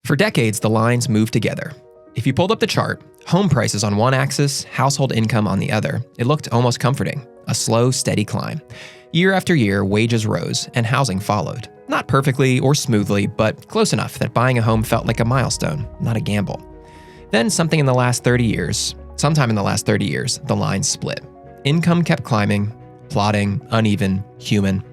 For decades, the lines moved together. If you pulled up the chart, home prices on one axis, household income on the other, it looked almost comforting, a slow, steady climb. Year after year, wages rose and housing followed. Not perfectly or smoothly, but close enough that buying a home felt like a milestone, not a gamble. Then sometime in the last 30 years, the lines split. Income kept climbing, plodding, uneven, human.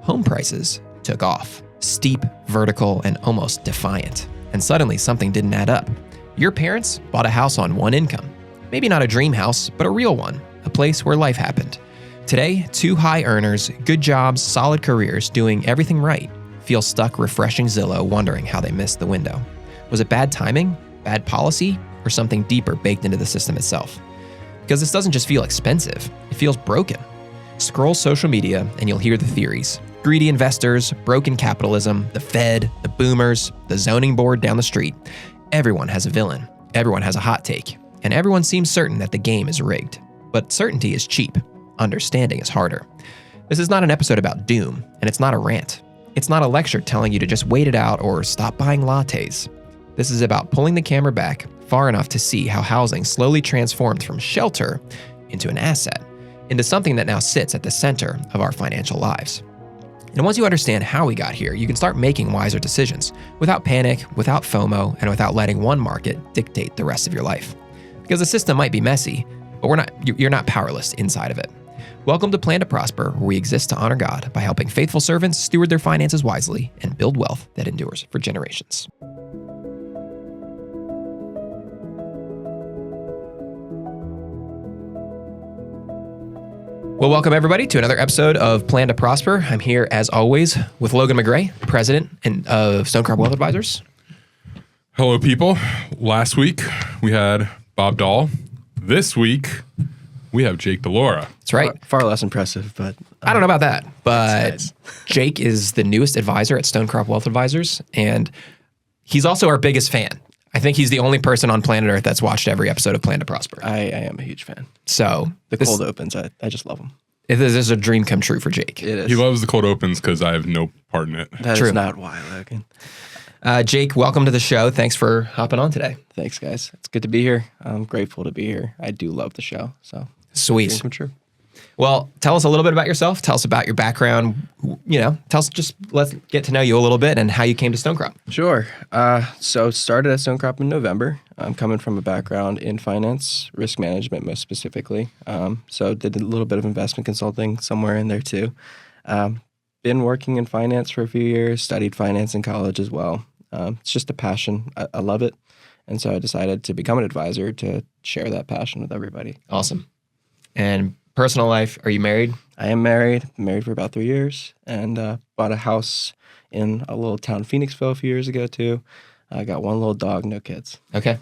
Home prices took off, steep, vertical, and almost defiant. And suddenly something didn't add up. Your parents bought a house on one income. Maybe not a dream house, but a real one, a place where life happened. Today, two high earners, good jobs, solid careers, doing everything right, feel stuck refreshing Zillow, wondering how they missed the window. Was it bad timing, bad policy, or something deeper baked into the system itself? Because this doesn't just feel expensive, it feels broken. Scroll social media and you'll hear the theories. Greedy investors, broken capitalism, the Fed, the boomers, the zoning board down the street. Everyone has a villain, everyone has a hot take, and everyone seems certain that the game is rigged. But certainty is cheap. Understanding is harder. This is not an episode about doom, and it's not a rant. It's not a lecture telling you to just wait it out or stop buying lattes. This is about pulling the camera back far enough to see how housing slowly transformed from shelter into an asset, into something that now sits at the center of our financial lives. And once you understand how we got here, you can start making wiser decisions without panic, without FOMO, and without letting one market dictate the rest of your life. Because the system might be messy, but you're not powerless inside of it. Welcome to Plan to Prosper, where we exist to honor God by helping faithful servants steward their finances wisely and build wealth that endures for generations. Well, welcome everybody to another episode of Plan to Prosper. I'm here as always with Logan MacGray, president of Stonecrop Wealth Advisors. Hello, people. Last week we had Bob Dahl. This week we have Jake DiLaura. That's right. Far less impressive, but I don't know about that, but nice. Jake is the newest advisor at Stonecrop Wealth Advisors, and he's also our biggest fan. I think he's the only person on planet Earth that's watched every episode of Plan to Prosper. I am a huge fan. So The cold opens, I just love them. This is a dream come true for Jake. It is. He loves the cold opens because I have no part in it. That True. is not why, Logan. Jake, welcome to the show. Thanks for hopping on today. Thanks, guys. It's good to be here. I'm grateful to be here. I do love the show. So Sweet. dream come true. Well, tell us a little bit about yourself. Tell us about your background. Let's get to know you a little bit and how you came to Stonecrop. Sure. So started at Stonecrop in November. I'm coming from a background in finance, risk management most specifically. So did a little bit of investment consulting somewhere in there too. Been working in finance for a few years, studied finance in college as well. It's just a passion. I love it. And so I decided to become an advisor to share that passion with everybody. Awesome. And personal life, are you married? I am married. Been married for about 3 years, and bought a house in a little town, Phoenixville, a few years ago too. I got one little dog, no kids. Okay.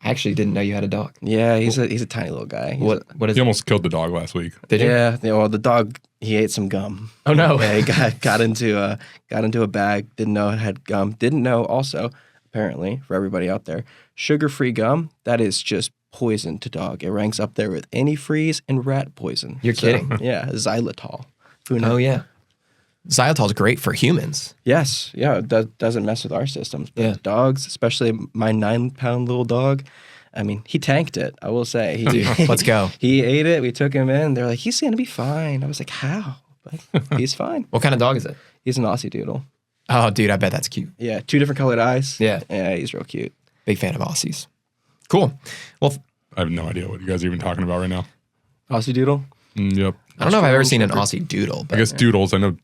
I actually didn't know you had a dog. Yeah, he's a tiny little guy. What is He it? almost killed the dog last week. Did you? Yeah, well, the dog, he ate some gum. Oh, no. Yeah, he got into a bag. Didn't know it had gum. Didn't know also, apparently, for everybody out there, sugar-free gum, that is just poison to dog. It ranks up there with antifreeze and rat poison. You're kidding. Yeah, xylitol. Who knows? Oh, yeah. Xylitol is great for humans. Yes, yeah, it doesn't mess with our systems. But Yeah. dogs, especially my 9-pound little dog, I mean, he tanked it, I will say. Let's go. He ate it. We took him in. They're like, he's going to be fine. I was like, how? But he's fine. What kind of dog is it? He's an Aussie Doodle. Oh, dude, I bet that's cute. Yeah, 2 different colored eyes. Yeah. Yeah, he's real cute. Big fan of Aussies. Cool. Well, I have no idea what you guys are even talking about right now. Aussie Doodle? Yep. I don't know if I've ever seen an Aussie Doodle, I but guess doodles. I know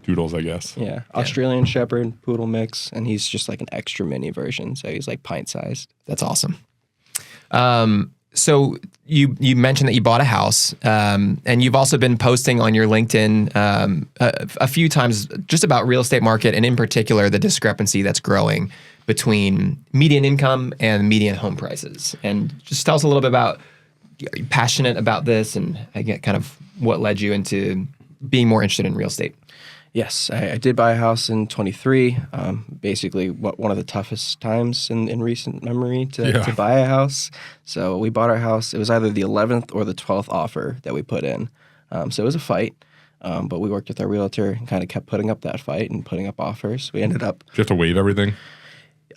doodles, I guess. Yeah, Australian Shepherd, Poodle mix, and he's just like an extra mini version, so he's like pint-sized. that's awesome. So you mentioned that you bought a house, and you've also been posting on your LinkedIn a few times just about real estate market, and in particular the discrepancy that's growing between median income and median home prices. And just tell us a little bit about, are you passionate about this, and again, kind of what led you into being more interested in real estate? Yes, I did buy a house in 23. Basically, one of the toughest times in recent memory to buy a house. So we bought our house. It was either the 11th or the 12th offer that we put in. So it was a fight, but we worked with our realtor and kind of kept putting up that fight and putting up offers. We ended up... Do you have to waive everything?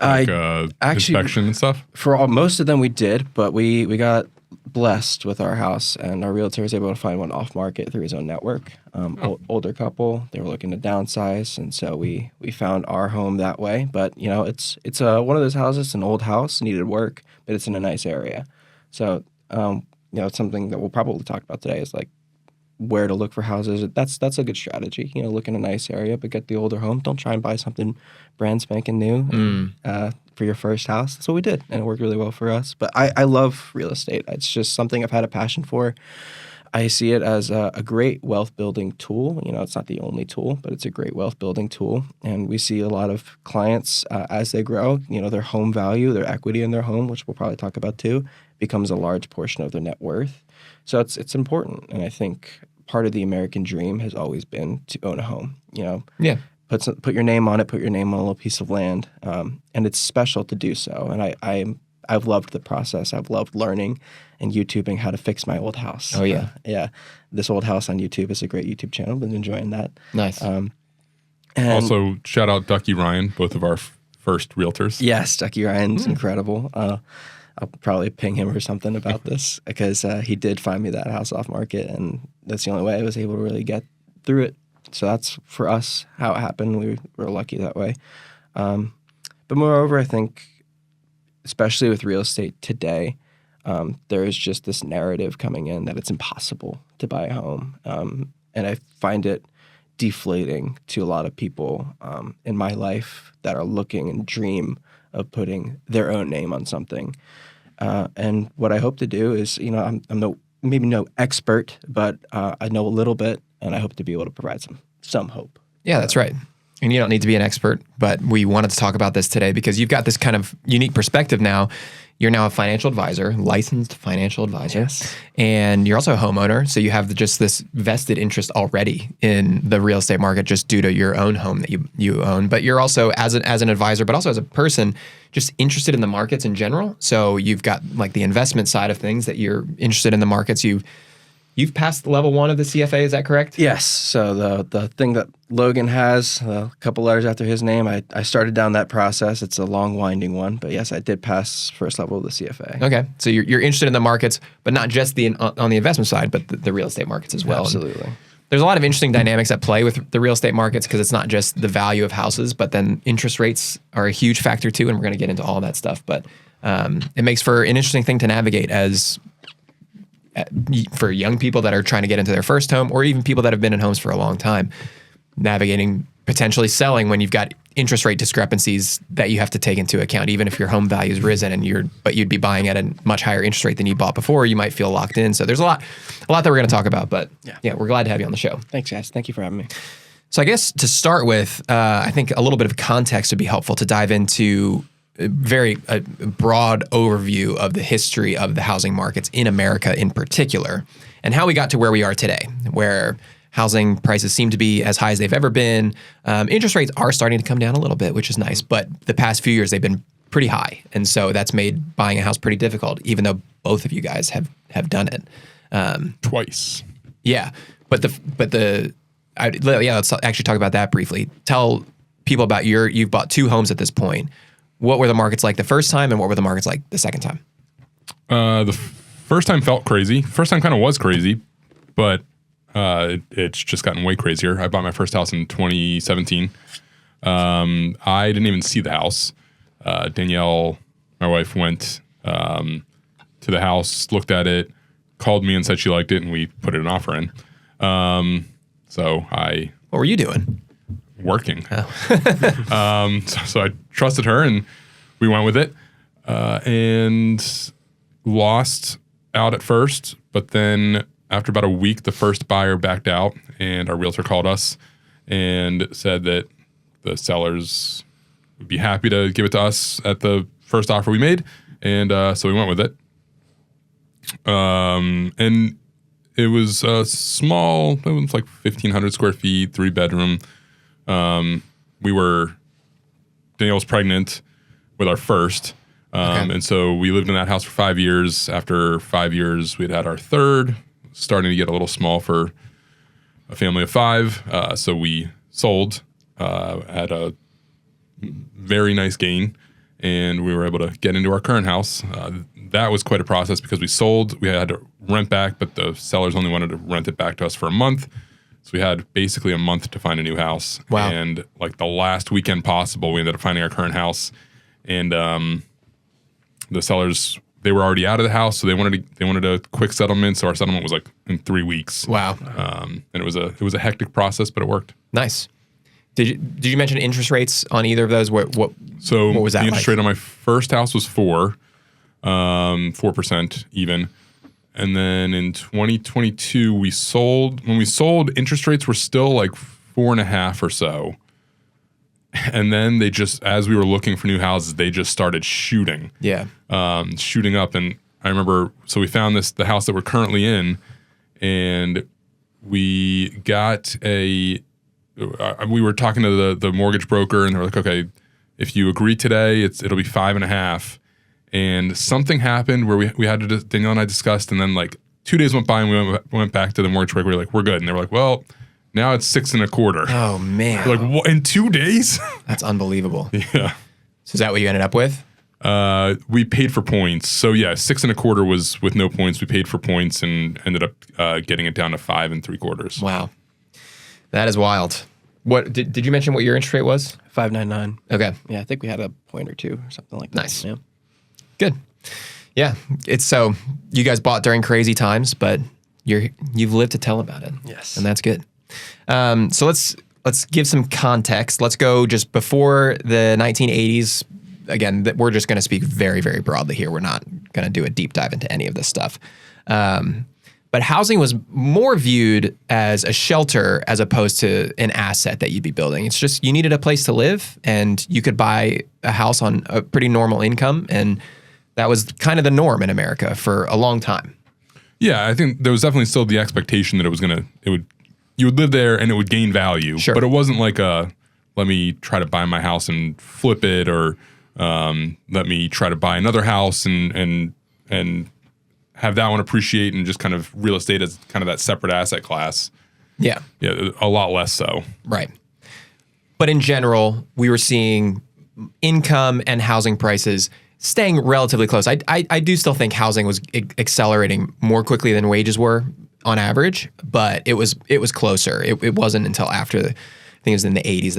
Like actually, inspection and stuff? most of them we did, but we got blessed with our house, and our realtor was able to find one off market through his own network. Older couple, they were looking to downsize, and so we found our home that way. But it's one of those houses, an old house, needed work, but it's in a nice area. So it's something that we'll probably talk about today is like where to look for houses. That's a good strategy. Look in a nice area, but get the older home. Don't try and buy something brand spanking new for your first house. That's what we did, and it worked really well for us. But I love real estate. It's just something I've had a passion for. I see it as a great wealth building tool. It's not the only tool, but it's a great wealth building tool. And we see a lot of clients as they grow, their home value, their equity in their home, which we'll probably talk about too, becomes a large portion of their net worth. So it's important. And I think part of the American dream has always been to own a home. Yeah. Put your name on it, put your name on a little piece of land. And it's special to do so. And I've loved the process. I've loved learning and YouTubing how to fix my old house. Oh, yeah. Yeah. This old house on YouTube is a great YouTube channel. Been enjoying that. Nice. And Also, shout out Ducky Ryan, both of our first realtors. yes, Ducky Ryan's incredible. I'll probably ping him or something about this because he did find me that house off market, and that's the only way I was able to really get through it. So that's for us how it happened. We were lucky that way. But moreover, I think, especially with real estate today, there is just this narrative coming in that it's impossible to buy a home. And I find it deflating to a lot of people in my life that are looking and dream of putting their own name on something. And what I hope to do is, I'm maybe no expert, but I know a little bit, and I hope to be able to provide some hope. Yeah, that's right. And you don't need to be an expert, but we wanted to talk about this today because you've got this kind of unique perspective now. You're now a financial advisor, licensed financial advisor, Yes. and you're also a homeowner. So you have just this vested interest already in the real estate market just due to your own home that you own. But you're also, as an advisor, but also as a person, just interested in the markets in general. So you've got like the investment side of things that you're interested in the markets. You've passed level 1 of the CFA, is that correct? Yes. So the thing that Logan has, a couple letters after his name, I started down that process. It's a long, winding one. But yes, I did pass first level of the CFA. Okay. So you're interested in the markets, but not just on the investment side, but the real estate markets as well. Absolutely. And there's a lot of interesting dynamics at play with the real estate markets because it's not just the value of houses, but then interest rates are a huge factor too. And we're going to get into all that stuff. But it makes for an interesting thing to navigate for young people that are trying to get into their first home, or even people that have been in homes for a long time, navigating potentially selling when you've got interest rate discrepancies that you have to take into account. Even if your home value's risen and but you'd be buying at a much higher interest rate than you bought before, you might feel locked in. So there's a lot that we're going to talk about. But yeah, we're glad to have you on the show. Thanks, guys. Thank you for having me. So I guess to start with, I think a little bit of context would be helpful to dive into a broad overview of the history of the housing markets in America in particular, and how we got to where we are today, where housing prices seem to be as high as they've ever been. Interest rates are starting to come down a little bit, which is nice, but the past few years they've been pretty high, and so that's made buying a house pretty difficult, even though both of you guys have done it. Twice. Yeah, let's actually talk about that briefly. Tell people about you've bought 2 homes at this point. What were the markets like the first time, and what were the markets like the second time? The first time felt crazy. First time kind of was crazy, but it's just gotten way crazier. I bought my first house in 2017. I didn't even see the house. Danielle, my wife, went to the house, looked at it, called me and said she liked it, and we put an offer in. What were you doing? Working. Oh. So I trusted her and we went with it and lost out at first. But then after about a week, the first buyer backed out and our realtor called us and said that the sellers would be happy to give it to us at the first offer we made. And so we went with it. And it was a small, it was like 1,500 square feet, 3-bedroom. Danielle was pregnant with our first. And so we lived in that house for 5 years. After 5 years, we'd had our third, starting to get a little small for a family of 5. So we sold at a very nice gain and we were able to get into our current house. That was quite a process because we sold. We had to rent back, but the sellers only wanted to rent it back to us for a month. So we had basically a month to find a new house. Wow. And like the last weekend possible, we ended up finding our current house. And the sellers, they were already out of the house, so they wanted a quick settlement. So our settlement was like in 3 weeks. Wow. And it was a hectic process, but it worked. Nice. Did you mention interest rates on either of those? What was that the interest like? rate on my first house was 4% even. And then in 2022, when we sold, interest rates were still like 4.5 or so. And then they just, as we were looking for new houses, they just started shooting. Yeah. Shooting up. And I remember, so we found the house that we're currently in, and we got we were talking to the mortgage broker, and they were like, okay, if you agree today, it'll be 5.5. And something happened where we had to, Danielle and I discussed, and then like 2 days went by, and we went back to the mortgage broker. We were like, we're good. And they were like, well, now it's 6.25. Oh man. We're like, what, in 2 days? That's unbelievable. Yeah. So is that what you ended up with? We paid for points. So yeah, 6.25 was with no points. We paid for points and ended up getting it down to 5.75. Wow. That is wild. What did you mention what your interest rate was? 5.99. Okay. Yeah, I think we had a point or two or something like that. Nice. Yeah. Good. Yeah. It's so you guys bought during crazy times, but you've lived to tell about it. Yes. And that's good. So let's give some context. Let's go just before the 1980s. Again, we're just going to speak very, very broadly here. We're not going to do a deep dive into any of this stuff. But housing was more viewed as a shelter as opposed to an asset that you'd be building. It's just you needed a place to live, and you could buy a house on a pretty normal income, and that was kind of the norm in America for a long time. Yeah, I think there was definitely still the expectation that you would live there and it would gain value. Sure. But it wasn't like let me try to buy my house and flip it, or let me try to buy another house and have that one appreciate, and just kind of real estate as kind of that separate asset class. Yeah. Yeah, a lot less so. Right. But in general, we were seeing income and housing prices staying relatively close. I do still think housing was accelerating more quickly than wages were on average, but it was closer. It wasn't until after I think it was in the 80s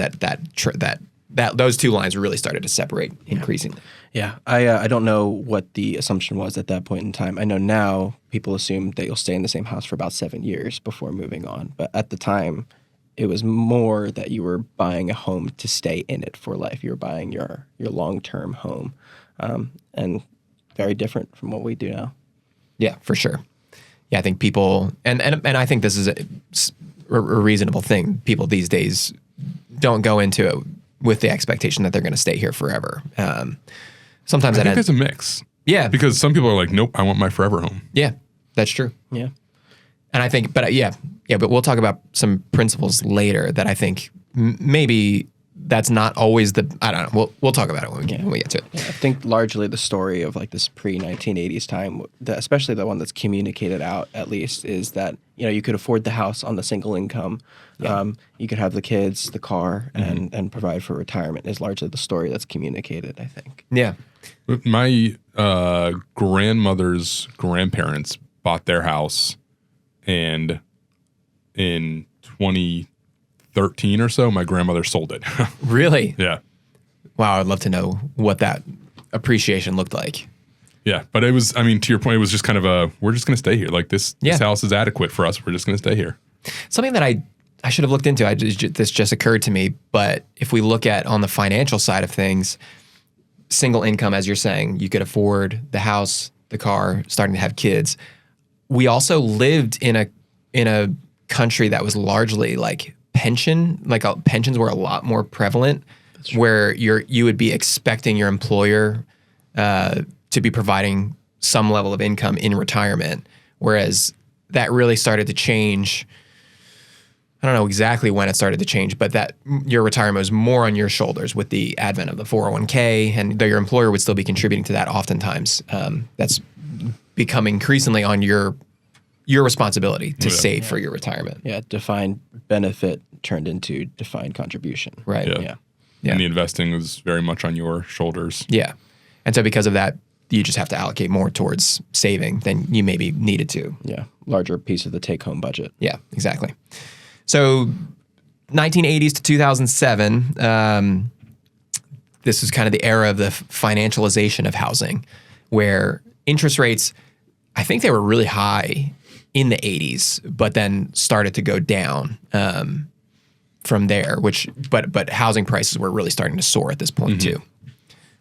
that those two lines really started to separate increasingly. Yeah, I don't know what the assumption was at that point in time. I know now people assume that you'll stay in the same house for about 7 years before moving on. But at the time, it was more that you were buying a home to stay in it for life. You were buying your long-term home, and very different from what we do now. Yeah, for sure. Yeah, I think people, and I think this is a reasonable thing. People these days don't go into it with the expectation that they're going to stay here forever. Sometimes I think there's a mix. Yeah. Because some people are like, nope, I want my forever home. Yeah, that's true. Yeah. And I think, but we'll talk about some principles later that I think maybe that's not always I don't know. We'll talk about it when we get to it. Yeah, I think largely the story of like this pre-1980s time, especially the one that's communicated out at least, is that you could afford the house on the single income. Yeah. You could have the kids, the car, and provide for retirement is largely the story that's communicated, I think. Yeah. My grandmother's grandparents bought their house, and in 2013 or so, my grandmother sold it. Really? Yeah. Wow, I'd love to know what that appreciation looked like. Yeah, but it was, to your point, it was just kind of we're just going to stay here. Like this house is adequate for us. We're just going to stay here. Something that I should have looked into. This just occurred to me. But if we look at on the financial side of things, single income, as you're saying, you could afford the house, the car, starting to have kids. We also lived in a country that was largely like pensions were a lot more prevalent, where you would be expecting your employer to be providing some level of income in retirement, whereas that really started to change. I don't know exactly when it started to change, but that your retirement was more on your shoulders with the advent of the 401k, and though your employer would still be contributing to that oftentimes, that's becoming increasingly on your responsibility to save for your retirement. Yeah, defined benefit turned into defined contribution. Right. Yeah. Yeah. And the investing was very much on your shoulders. Yeah. And so because of that, you just have to allocate more towards saving than you maybe needed to. Yeah. Larger piece of the take-home budget. Yeah, exactly. So 1980s to 2007, this is kind of the era of the financialization of housing, where interest rates, I think they were really high in the 80s, but then started to go down from there, but housing prices were really starting to soar at this point too.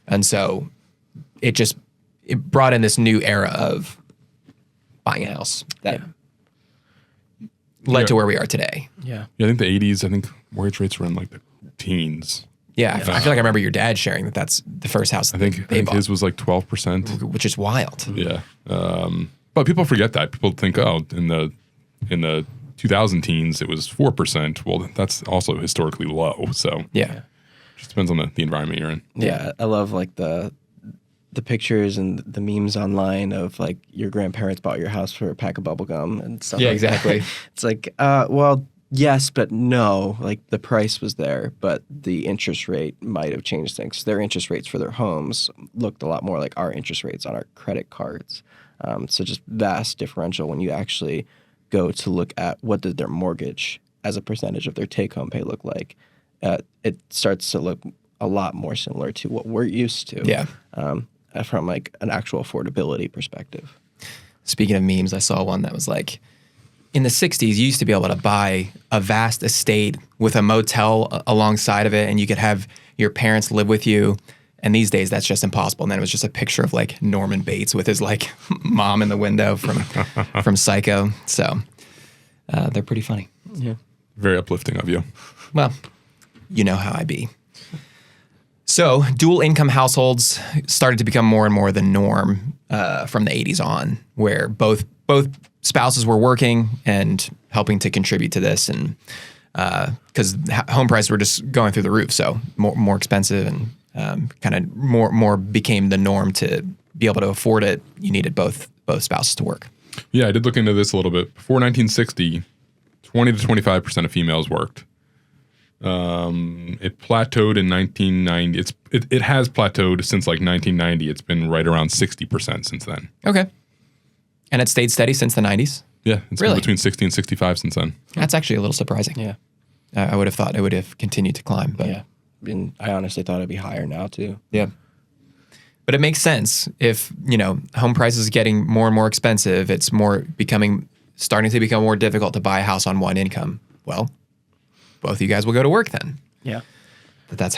And so it brought in this new era of buying a house that led to where we are today. Yeah. Yeah, I think the 80s, I think mortgage rates were in like the teens. Yeah, I feel like I remember your dad sharing that that's the first house I think his was like 12%. which is wild. Yeah. But people forget that. People think, oh, in the 2000 teens, it was 4%. Well, that's also historically low. So Yeah. it just depends on the environment you're in. Yeah. I love like the pictures and the memes online of like your grandparents bought your house for a pack of bubble gum and stuff. Yeah, like that. exactly. It's like, well, yes, but no. Like the price was there, but the interest rate might have changed things. Their interest rates for their homes looked a lot more like our interest rates on our credit cards. So just vast differential when you actually go to look at what did their mortgage as a percentage of their take-home pay look like. It starts to look a lot more similar to what we're used to. Yeah. From like an actual affordability perspective. Speaking of memes, I saw one that was like, in the 60s, you used to be able to buy a vast estate with a motel alongside of it, and you could have your parents live with you. And these days, that's just impossible. And then it was just a picture of like Norman Bates with his like mom in the window from Psycho. So they're pretty funny. Yeah. Very uplifting of you. Well, you know how I be. So dual income households started to become more and more the norm from the 80s on, where both spouses were working and helping to contribute to this, and because home prices were just going through the roof, so more expensive, and kind of more became the norm. To be able to afford it, you needed both spouses to work. Yeah, I did look into this a little bit. Before 1960, 20 to 25% of females worked. It plateaued in 1990. It has plateaued since like 1990. It's been right around 60% since then. Okay. And it stayed steady since the 90s? Yeah, it's Really? been between 60 and 65 since then. That's actually a little surprising. Yeah. I would have thought it would have continued to climb. But Yeah. And I honestly thought it'd be higher now too. Yeah. But it makes sense if, home prices getting more and more expensive, it's starting to become more difficult to buy a house on one income. Well, both of you guys will go to work then. Yeah. That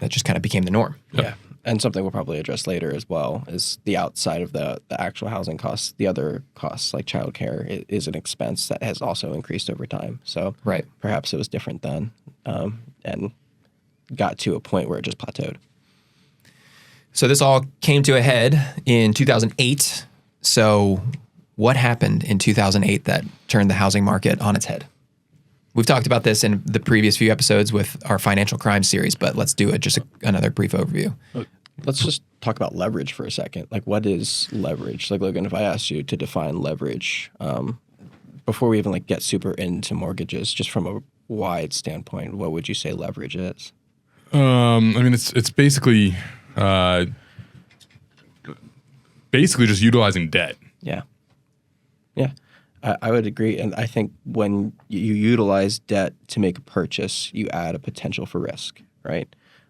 just kind of became the norm. Yeah. And something we'll probably address later as well is the outside of the actual housing costs. The other costs like childcare is an expense that has also increased over time. So Right. perhaps it was different then and got to a point where it just plateaued. So this all came to a head in 2008. So what happened in 2008 that turned the housing market on its head? We've talked about this in the previous few episodes with our financial crime series, but let's do another brief overview. Let's just talk about leverage for a second. Like, what is leverage? Like, Logan, if I asked you to define leverage before we even get super into mortgages, just from a wide standpoint, what would you say leverage is? It's basically just utilizing debt. Yeah. Yeah. I would agree. And I think when you utilize debt to make a purchase, you add a potential for risk, right?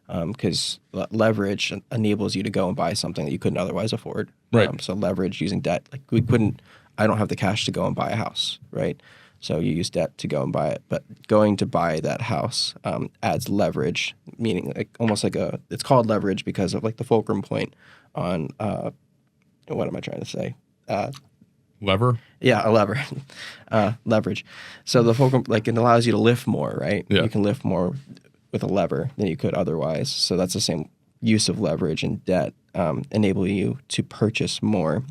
Because leverage enables you to go and buy something that you couldn't otherwise afford. Right. So leverage using debt, I don't have the cash to go and buy a house, right? So you use debt to go and buy it. But going to buy that house adds leverage, meaning it's called leverage because of the fulcrum point on, what am I trying to say? Lever? Yeah, a lever. Leverage. So the fulcrum, it allows you to lift more, right? Yeah. You can lift more with a lever than you could otherwise. So that's the same use of leverage and debt, enable you to purchase more.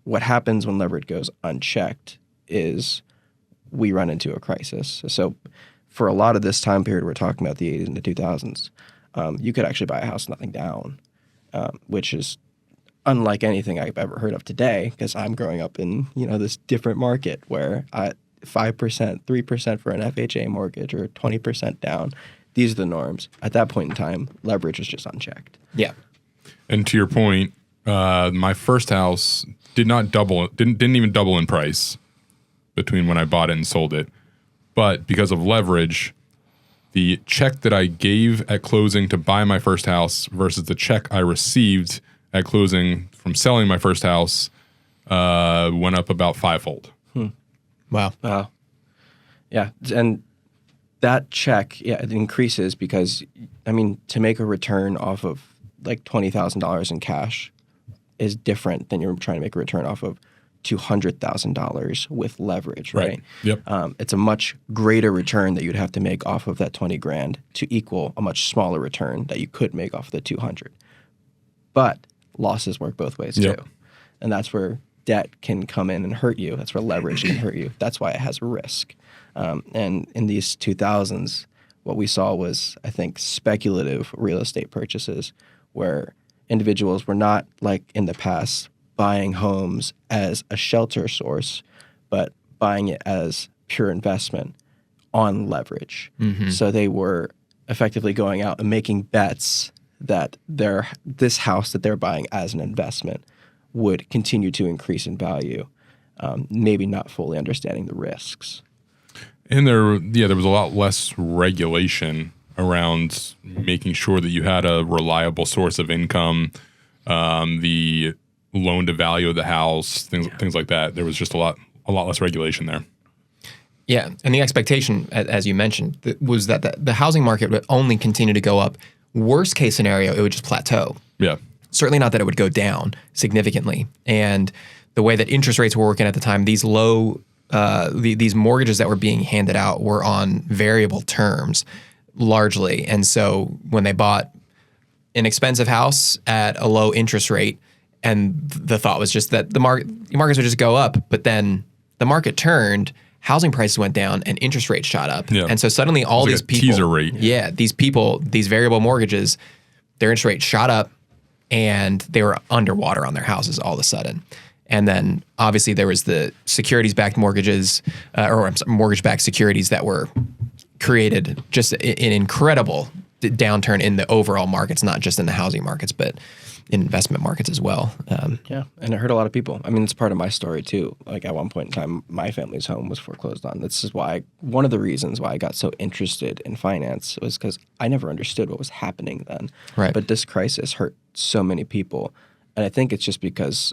What happens when leverage goes unchecked is we run into a crisis. So for a lot of this time period, we're talking about the 80s and the 2000s, you could actually buy a house nothing down, which is unlike anything I've ever heard of today, because I'm growing up in this different market where 5%, 3% for an FHA mortgage or 20% down, these are the norms. At that point in time, leverage was just unchecked. Yeah. And to your point, my first house didn't even double in price between when I bought it and sold it. But because of leverage, the check that I gave at closing to buy my first house versus the check I received at closing from selling my first house went up about fivefold. Wow. Wow. Yeah. And that check, it increases because, I mean, to make a return off of like $20,000 in cash is different than you're trying to make a return off of $200,000 with leverage, right? Yep. It's a much greater return that you'd have to make off of that 20 grand to equal a much smaller return that you could make off the 200. But losses work both ways Yep. too. And that's where debt can come in and hurt you. That's where leverage can hurt you. That's why it has risk. And in these 2000s, what we saw was, I think, speculative real estate purchases where individuals were not like in the past buying homes as a shelter source, but buying it as pure investment on leverage. So they were effectively going out and making bets that this house that they're buying as an investment would continue to increase in value, maybe not fully understanding the risks. And there was a lot less regulation around making sure that you had a reliable source of income, the loan to value of the house, things like that. There was just a lot less regulation there. Yeah, and the expectation, as you mentioned, was that the housing market would only continue to go up. Worst case scenario, it would just plateau. Yeah. Certainly not that it would go down significantly. And the way that interest rates were working at the time, these these mortgages that were being handed out were on variable terms largely. And so when they bought an expensive house at a low interest rate, and the thought was just that the markets would just go up, but then the market turned, housing prices went down, and interest rates shot up. Yeah. And so suddenly all It's these like a people, teaser rate. yeah, these people, these variable mortgages, their interest rate shot up, and they were underwater on their houses all of a sudden. And then obviously there was the securities-backed mortgages, mortgage-backed securities that were created just an incredible downturn in the overall markets, not just in the housing markets, but in investment markets as well. Yeah, and it hurt a lot of people. I mean, it's part of my story too. Like at one point in time, my family's home was foreclosed on. This is why, one of the reasons why I got so interested in finance was because I never understood what was happening then. Right. But this crisis hurt so many people. And I think it's just because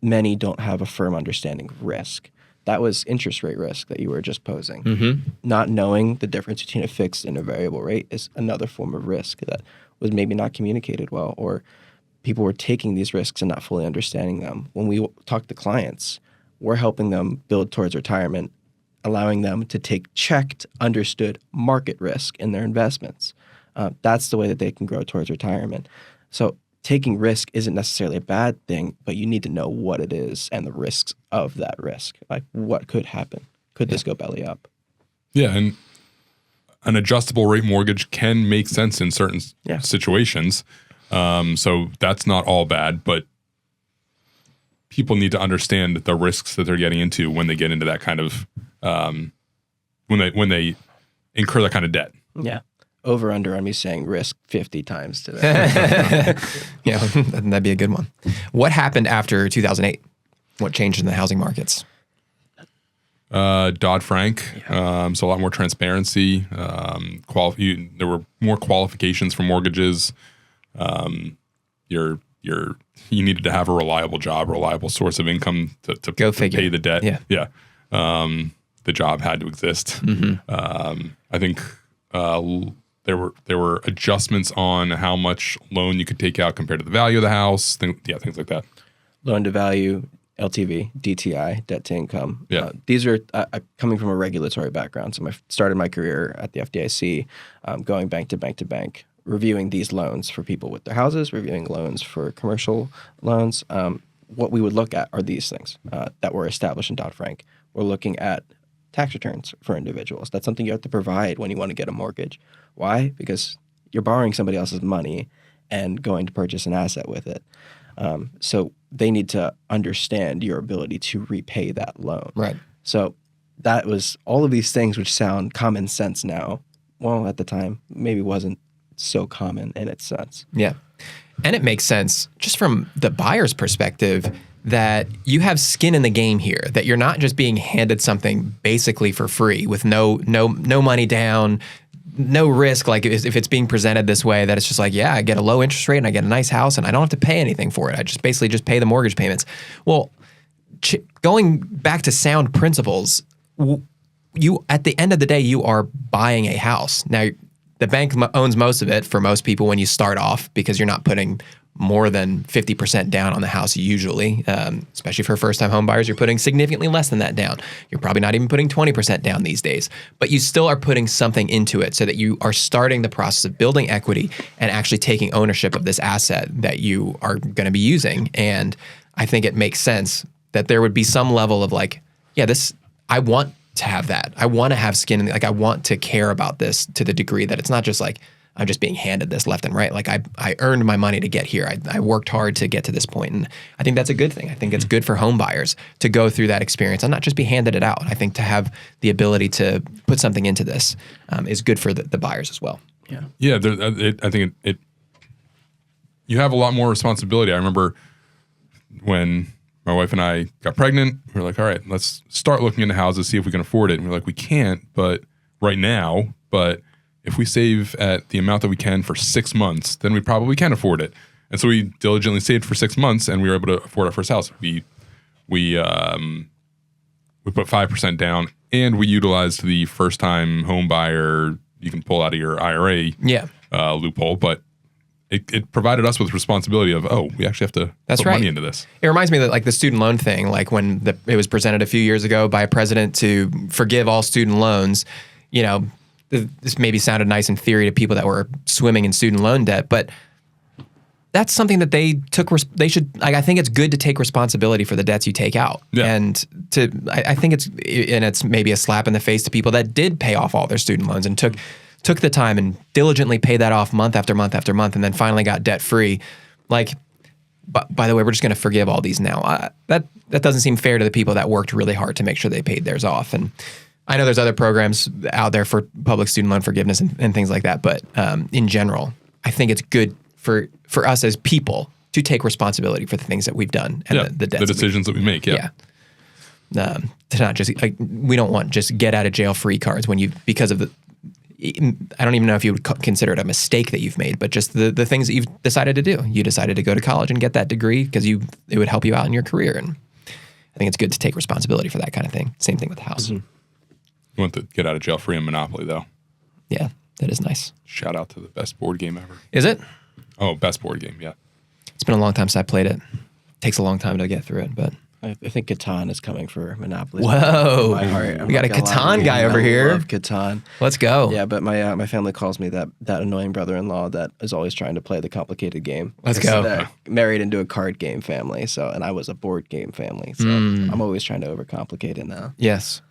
many don't have a firm understanding of risk. That was interest rate risk that you were just posing. Not knowing the difference between a fixed and a variable rate is another form of risk that was maybe not communicated well, or people were taking these risks and not fully understanding them. When we talk to clients, we're helping them build towards retirement, allowing them to take checked, understood market risk in their investments. That's the way that they can grow towards retirement. So taking risk isn't necessarily a bad thing, but you need to know what it is and the risks of that risk. Like what could happen? Could this go belly up? Yeah, and an adjustable rate mortgage can make sense in certain situations. So that's not all bad, but people need to understand the risks that they're getting into when they get into that kind of when they incur that kind of debt. Yeah. Over under on me saying risk 50 times today. Yeah, that'd be a good one. What happened after 2008? What changed in the housing markets? Dodd-Frank, so a lot more transparency. There were more qualifications for mortgages. You needed to have a reliable job, reliable source of income to Go figure. pay the debt. Yeah. The job had to exist. I think there were adjustments on how much loan you could take out compared to the value of the house. Things like that. Loan to value, LTV, DTI, debt to income. Yeah. These are coming from a regulatory background. So I started my career at the FDIC, going bank to bank to bank, reviewing these loans for people with their houses, reviewing loans for commercial loans. What we would look at are these things that were established in Dodd-Frank. We're looking at tax returns for individuals. That's something you have to provide when you want to get a mortgage. Why? Because you're borrowing somebody else's money and going to purchase an asset with it. So they need to understand your ability to repay that loan. Right. So that was all of these things which sound common sense now. well, at the time, maybe wasn't so common in its sense. Yeah. And it makes sense just from the buyer's perspective that you have skin in the game here, that you're not just being handed something basically for free with no money down, no risk. Like if it's being presented this way, that it's just like, yeah, I get a low interest rate and I get a nice house and I don't have to pay anything for it. I just basically just pay the mortgage payments. Well, going back to sound principles, you at the end of the day, you are buying a house. Now, the bank owns most of it for most people when you start off because you're not putting more than 50% down on the house usually, especially for first-time home buyers. You're putting significantly less than that down. You're probably not even putting 20% down these days, but you still are putting something into it so that you are starting the process of building equity and actually taking ownership of this asset that you are going to be using. And I think it makes sense that there would be some level of like, yeah, I want to have that. I want to have skin in I want to care about this to the degree that it's not just like, I'm just being handed this left and right. Like I earned my money to get here. I worked hard to get to this point. And I think that's a good thing. I think it's good for home buyers to go through that experience and not just be handed it out. I think to have the ability to put something into this is good for the buyers as well. Yeah. Yeah. I think you have a lot more responsibility. I remember when my wife and I got pregnant, we were like, all right, let's start looking into houses, see if we can afford it. And we're like, we can't, but right now, but if we save at the amount that we can for 6 months, then we probably can afford it. And so we diligently saved for 6 months, and we were able to afford our first house. We put 5% down, and we utilized the first-time home buyer you can pull out of your IRA loophole. But it provided us with responsibility of, we actually have to put money into this. It reminds me that like the student loan thing, like when it was presented a few years ago by a president to forgive all student loans, this maybe sounded nice in theory to people that were swimming in student loan debt, but that's something that they should, I think it's good to take responsibility for the debts you take out. Yeah. And I think it's maybe a slap in the face to people that did pay off all their student loans and took the time and diligently paid that off month after month after month and then finally got debt free. Like, but by the way, we're just going to forgive all these now. That doesn't seem fair to the people that worked really hard to make sure they paid theirs off. And I know there's other programs out there for public student loan forgiveness and things like that, but in general, I think it's good for us as people to take responsibility for the things that we've done and the debts. The decisions that we make, To not just, like, we don't want just get out of jail free cards when because of I don't even know if you would consider it a mistake that you've made, but just the things that you've decided to do. You decided to go to college and get that degree because it would help you out in your career. And I think it's good to take responsibility for that kind of thing. Same thing with the house. Mm-hmm. You want to get out of jail free in Monopoly, though. Yeah, that is nice. Shout out to the best board game ever. Is it? Oh, best board game, yeah. It's been a long time since I played it. Takes a long time to get through it, but I think Catan is coming for Monopoly. Whoa. My heart. We got a Catan guy over here. I love Catan. Let's go. Yeah, but my family calls me that annoying brother-in-law that is always trying to play the complicated game. Let's go. Married into a card game family, and I was a board game family, so I'm always trying to overcomplicate it now. Yes.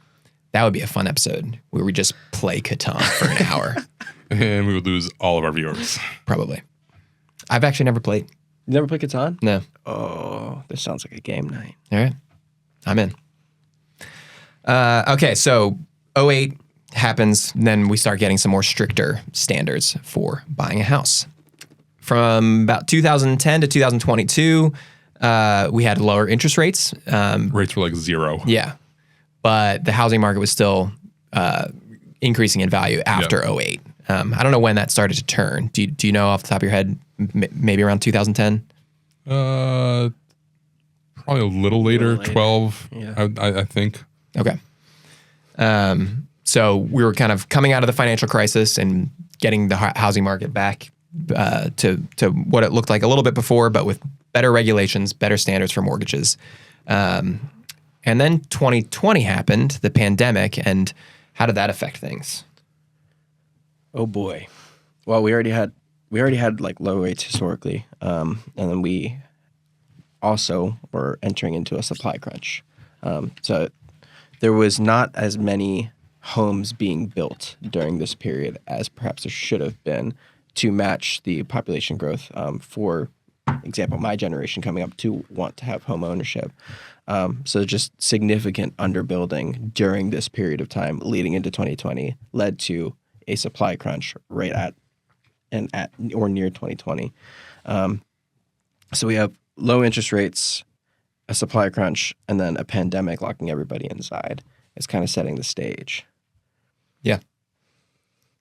That would be a fun episode where we just play Catan for an hour. And we would lose all of our viewers. Probably. I've actually never played. You never played Catan? No. Oh, this sounds like a game night. All right. I'm in. Okay, so 2008 happens, then we start getting some more stricter standards for buying a house. From about 2010 to 2022, we had lower interest rates. Rates were like 0. Yeah. But the housing market was still increasing in value after 2008. I don't know when that started to turn. Do you know off the top of your head, maybe around 2010? Probably a little later. 12, yeah. I think. Okay. So we were kind of coming out of the financial crisis and getting the housing market back to what it looked like a little bit before, but with better regulations, better standards for mortgages. And then 2020 happened, the pandemic, and how did that affect things? Oh boy. Well, we already had like low rates historically, and then we also were entering into a supply crunch. So there was not as many homes being built during this period as perhaps there should have been to match the population growth. For example, my generation coming up to want to have home ownership. So just significant underbuilding during this period of time leading into 2020 led to a supply crunch right at or near 2020. So we have low interest rates, a supply crunch, and then a pandemic locking everybody inside. It's kind of setting the stage. Yeah.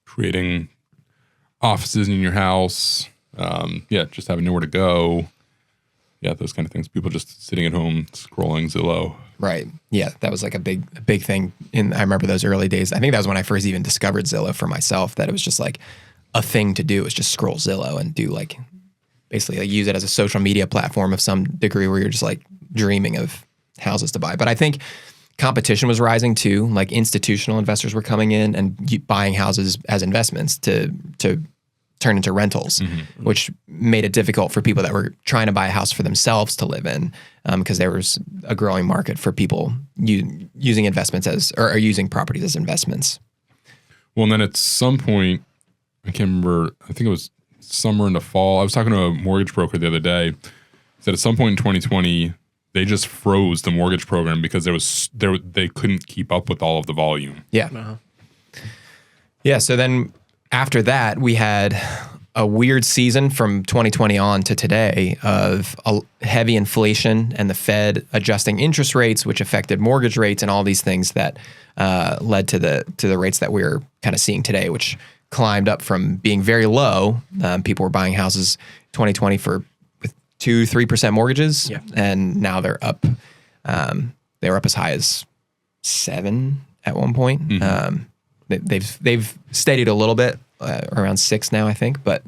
Creating offices in your house. Just having nowhere to go. Yeah, those kind of things. People just sitting at home scrolling Zillow. Right. Yeah, that was like a big thing. I remember those early days. I think that was when I first even discovered Zillow for myself, that it was just like a thing to do. Is just scroll Zillow and do like basically like use it as a social media platform of some degree where you're just like dreaming of houses to buy. But I think competition was rising too. Like institutional investors were coming in and buying houses as investments to turn into rentals, which made it difficult for people that were trying to buy a house for themselves to live in, because there was a growing market for people using investments or using properties as investments. Well, and then at some point, I can't remember, I think it was summer in the fall, I was talking to a mortgage broker the other day, said at some point in 2020, they just froze the mortgage program because they couldn't keep up with all of the volume. Yeah. Uh-huh. Yeah. So then after that, we had a weird season from 2020 on to today of heavy inflation and the Fed adjusting interest rates, which affected mortgage rates and all these things that led to the rates that we're kind of seeing today, which climbed up from being very low. People were buying houses 2020 with 2-3% mortgages, yeah. and now they're up. They were up as high as 7 at one point. Mm-hmm. They've steadied a little bit, around 6 now, I think. But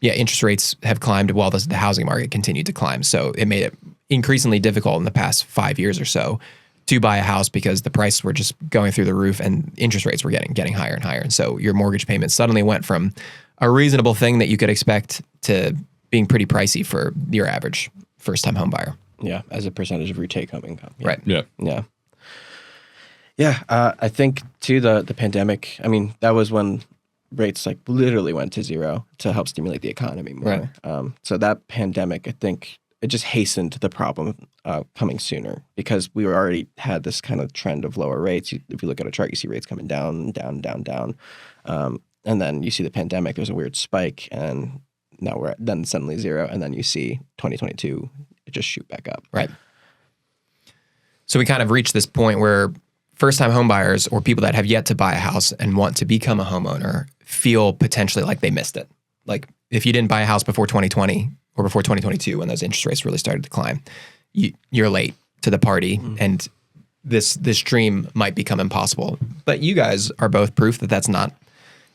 interest rates have climbed while the housing market continued to climb. So it made it increasingly difficult in the past 5 years or so to buy a house because the prices were just going through the roof and interest rates were getting higher and higher. And so your mortgage payment suddenly went from a reasonable thing that you could expect to being pretty pricey for your average first-time home buyer. Yeah, as a percentage of your take-home income. Yeah. Right. Yeah. Yeah. Yeah, I think too the pandemic, I mean, that was when rates like literally went to zero to help stimulate the economy more. Right. So that pandemic, I think it just hastened the problem coming sooner because we already had this kind of trend of lower rates. If you look at a chart, you see rates coming down, down, down, down. And then you see the pandemic, there's a weird spike and now we're then suddenly zero. And then you see 2022, it just shoot back up. Right. So we kind of reached this point where first-time home buyers or people that have yet to buy a house and want to become a homeowner feel potentially like they missed it. Like if you didn't buy a house before 2020 or before 2022 when those interest rates really started to climb, you're late to the party and this dream might become impossible. But you guys are both proof that that's not,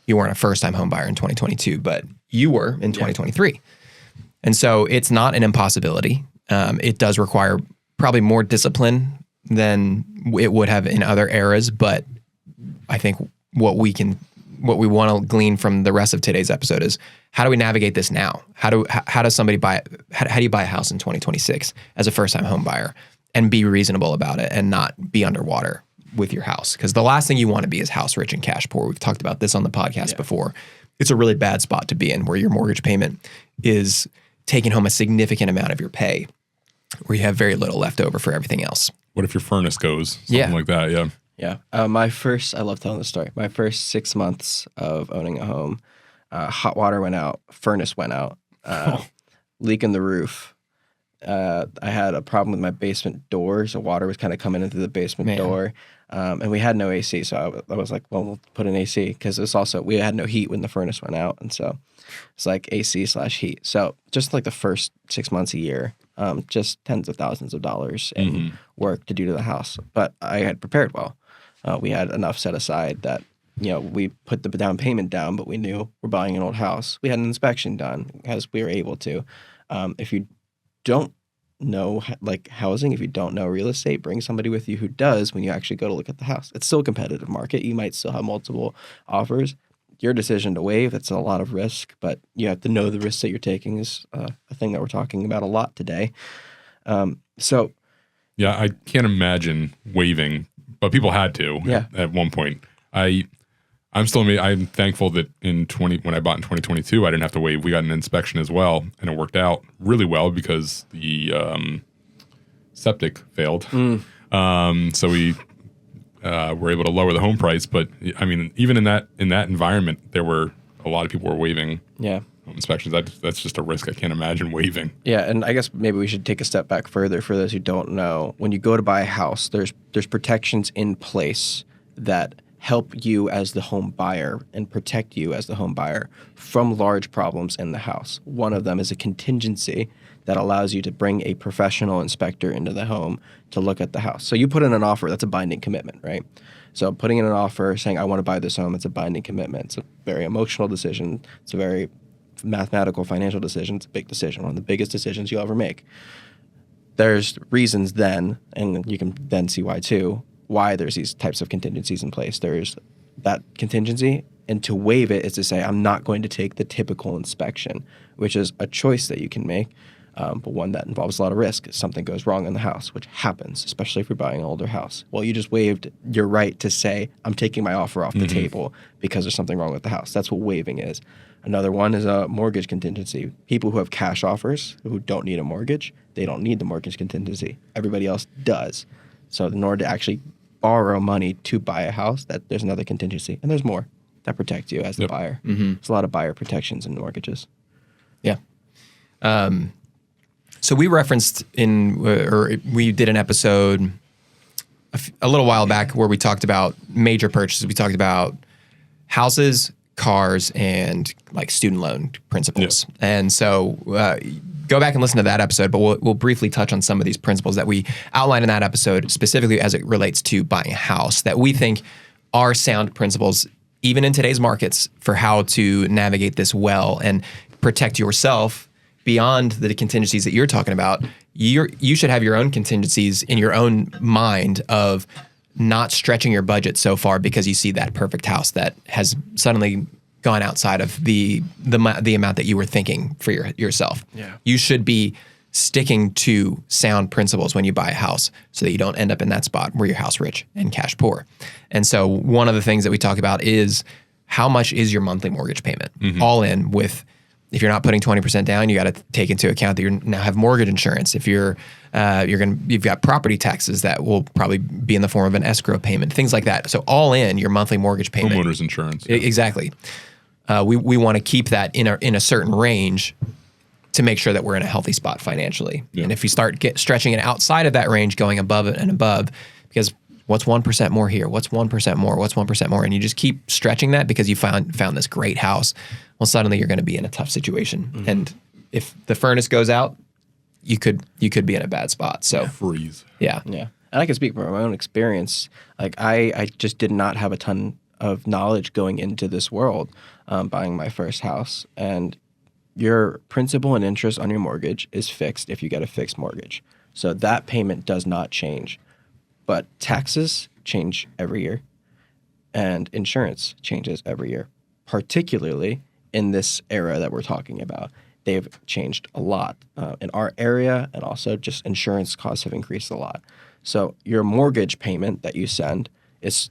you weren't a first-time home buyer in 2022, but you were in 2023. And so it's not an impossibility. It does require probably more discipline than it would have in other eras. But I think what we want to glean from the rest of today's episode is how do we navigate this now? How does somebody how do you buy a house in 2026 as a first-time home buyer and be reasonable about it and not be underwater with your house? Because the last thing you want to be is house rich and cash poor. We've talked about this on the podcast before. It's a really bad spot to be in where your mortgage payment is taking home a significant amount of your pay, where you have very little left over for everything else. What if your furnace goes? Something like that, yeah. Yeah. I love telling the story. My first 6 months of owning a home, hot water went out, furnace went out, leak in the roof. I had a problem with my basement door, so water was kind of coming into the basement door. And we had no AC, so I was like, well, we'll put an AC because it's also, we had no heat when the furnace went out. And so it's like AC/heat. So just like the first 6 months a year, just tens of thousands of dollars in work to do to the house. But I had prepared well. We had enough set aside that, we put the down payment down, but we knew we're buying an old house. We had an inspection done as we were able to. If you don't know like housing, if you don't know real estate, bring somebody with you who does when you actually go to look at the house. It's still a competitive market. You might still have multiple offers. Your decision to waive, it's a lot of risk, but you have to know the risks that you're taking is a thing that we're talking about a lot today. Yeah, I can't imagine waiving, but people had to at one point. I'm thankful that when I bought in 2022, I didn't have to waive. We got an inspection as well, and it worked out really well because the septic failed. So we were able to lower the home price. But I mean, even in that environment, there were a lot of people were waiving home inspections. That's just a risk I can't imagine waiving. Yeah, and I guess maybe we should take a step back further for those who don't know. When you go to buy a house, there's protections in place that help you as the home buyer and protect you as the home buyer from large problems in the house. One of them is a contingency that allows you to bring a professional inspector into the home to look at the house. So you put in an offer, that's a binding commitment, right? So putting in an offer saying, I want to buy this home, it's a binding commitment. It's a very emotional decision. It's a very mathematical, financial decision. It's a big decision, one of the biggest decisions you'll ever make. There's reasons then, and you can then see why too, why there's these types of contingencies in place. There's that contingency, and to waive it is to say, I'm not going to take the typical inspection, which is a choice that you can make, but one that involves a lot of risk. If something goes wrong in the house, which happens, especially if you're buying an older house. Well, you just waived your right to say, I'm taking my offer off the table because there's something wrong with the house. That's what waiving is. Another one is a mortgage contingency. People who have cash offers, who don't need a mortgage, they don't need the mortgage contingency. Everybody else does. So in order to actually borrow money to buy a house, that there's another contingency. And there's more that protect you as the buyer. There's a lot of buyer protections in mortgages. Yeah. So we referenced we did an episode a little while back where we talked about major purchases. We talked about houses, cars, and like student loan principles. Yeah. And so go back and listen to that episode, but we'll briefly touch on some of these principles that we outlined in that episode, specifically as it relates to buying a house, that we think are sound principles, even in today's markets, for how to navigate this well and protect yourself beyond the contingencies that you're talking about. You should have your own contingencies in your own mind of not stretching your budget so far because you see that perfect house that has suddenly gone outside of the amount that you were thinking for yourself. Yeah. You should be sticking to sound principles when you buy a house so that you don't end up in that spot where you're house rich and cash poor. And so one of the things that we talk about is how much is your monthly mortgage payment? All in with, if you're not putting 20% down, you got to take into account that you now have mortgage insurance. If you've got property taxes that will probably be in the form of an escrow payment, things like that. So all in your monthly mortgage payment. Homeowner's insurance. Yeah. Exactly. We want to keep that in a certain range to make sure that we're in a healthy spot financially. Yeah. And if you start stretching it outside of that range, going above it and above, because what's 1% more here? What's 1% more? What's 1% more? And you just keep stretching that because you found this great house. Well, suddenly you're going to be in a tough situation. And if the furnace goes out, you could be in a bad spot. So freeze. Yeah. Yeah. And I can speak from my own experience. Like I just did not have a ton of knowledge going into this world, buying my first house. And your principal and interest on your mortgage is fixed if you get a fixed mortgage. So that payment does not change. But taxes change every year, and insurance changes every year, particularly in this era that we're talking about. They've changed a lot in our area, and also just insurance costs have increased a lot. So your mortgage payment that you send,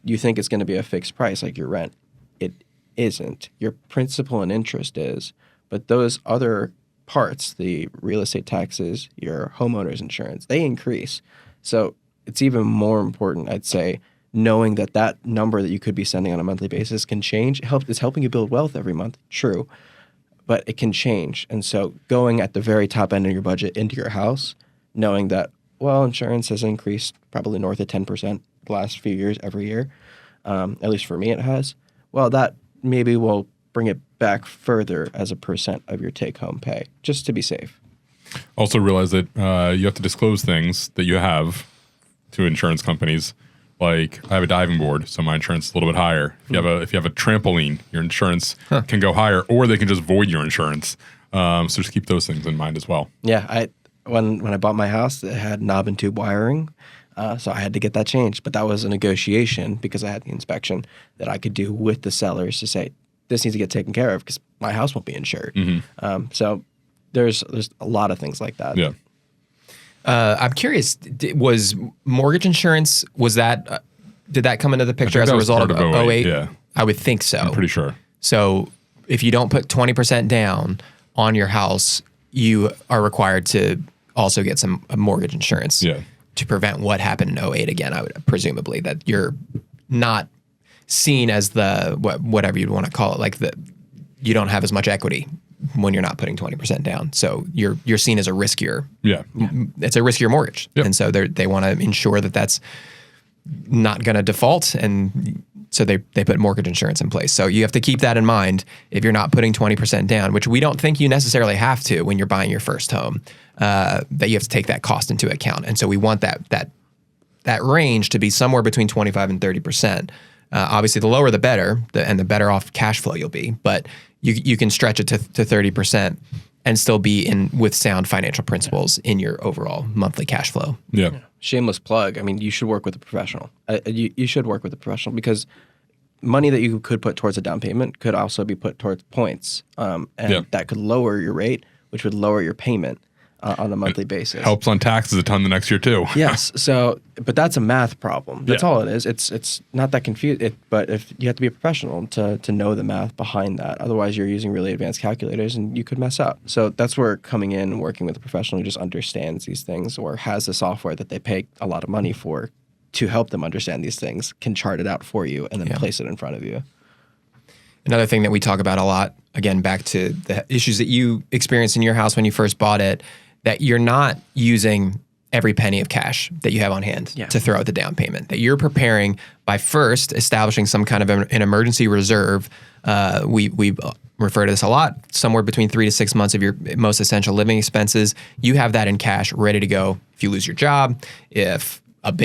you think it's going to be a fixed price like your rent. It isn't. Your principal and interest is, but those other parts, the real estate taxes, your homeowner's insurance, they increase. So it's even more important, I'd say, knowing that number that you could be sending on a monthly basis can change. It's helping you build wealth every month, true, but it can change. And so going at the very top end of your budget into your house, knowing that, well, insurance has increased probably north of 10% the last few years, every year, at least for me it has, well, that maybe will bring it back further as a percent of your take-home pay, just to be safe. Also realize that you have to disclose things that you have to insurance companies. Like I have a diving board, so my insurance is a little bit higher. If you have a trampoline, your insurance can go higher, or they can just void your insurance. So just keep those things in mind as well. Yeah, when I bought my house, it had knob and tube wiring, so I had to get that changed. But that was a negotiation because I had the inspection that I could do with the sellers to say this needs to get taken care of because my house won't be insured. So there's a lot of things like that. Yeah. I'm curious, was mortgage insurance, did that come into the picture as a result of 08? Yeah. I would think so. I'm pretty sure. So if you don't put 20% down on your house, you are required to also get some mortgage insurance to prevent what happened in 08 again, presumably, that your not seen as the whatever you'd want to call it, like you don't have as much equity when you're not putting 20% down. So you're seen as a riskier. Yeah. It's a riskier mortgage. Yep. And so they want to ensure that that's not going to default. And so they put mortgage insurance in place. So you have to keep that in mind if you're not putting 20% down, which we don't think you necessarily have to when you're buying your first home, that you have to take that cost into account. And so we want that range to be somewhere between 25 and 30%. Obviously, the lower the better, and the better off cash flow you'll be. But you can stretch it to 30% and still be with sound financial principles in your overall monthly cash flow. Yeah. Shameless plug. I mean, you should work with a professional. You should work with a professional because money that you could put towards a down payment could also be put towards points, and that could lower your rate, which would lower your payment on a monthly basis. Helps on taxes a ton the next year too. Yes. So, but that's a math problem. That's all it is. It's not that confused. But if you have to be a professional to know the math behind that, otherwise you're using really advanced calculators and you could mess up. So that's where coming in and working with a professional who just understands these things or has the software that they pay a lot of money for to help them understand these things can chart it out for you and then place it in front of you. Another thing that we talk about a lot, again, back to the issues that you experienced in your house when you first bought it, that you're not using every penny of cash that you have on hand to throw at the down payment, that you're preparing by first establishing some kind of an emergency reserve. We refer to this a lot, somewhere between 3 to 6 months of your most essential living expenses. You have that in cash ready to go. If you lose your job, if you have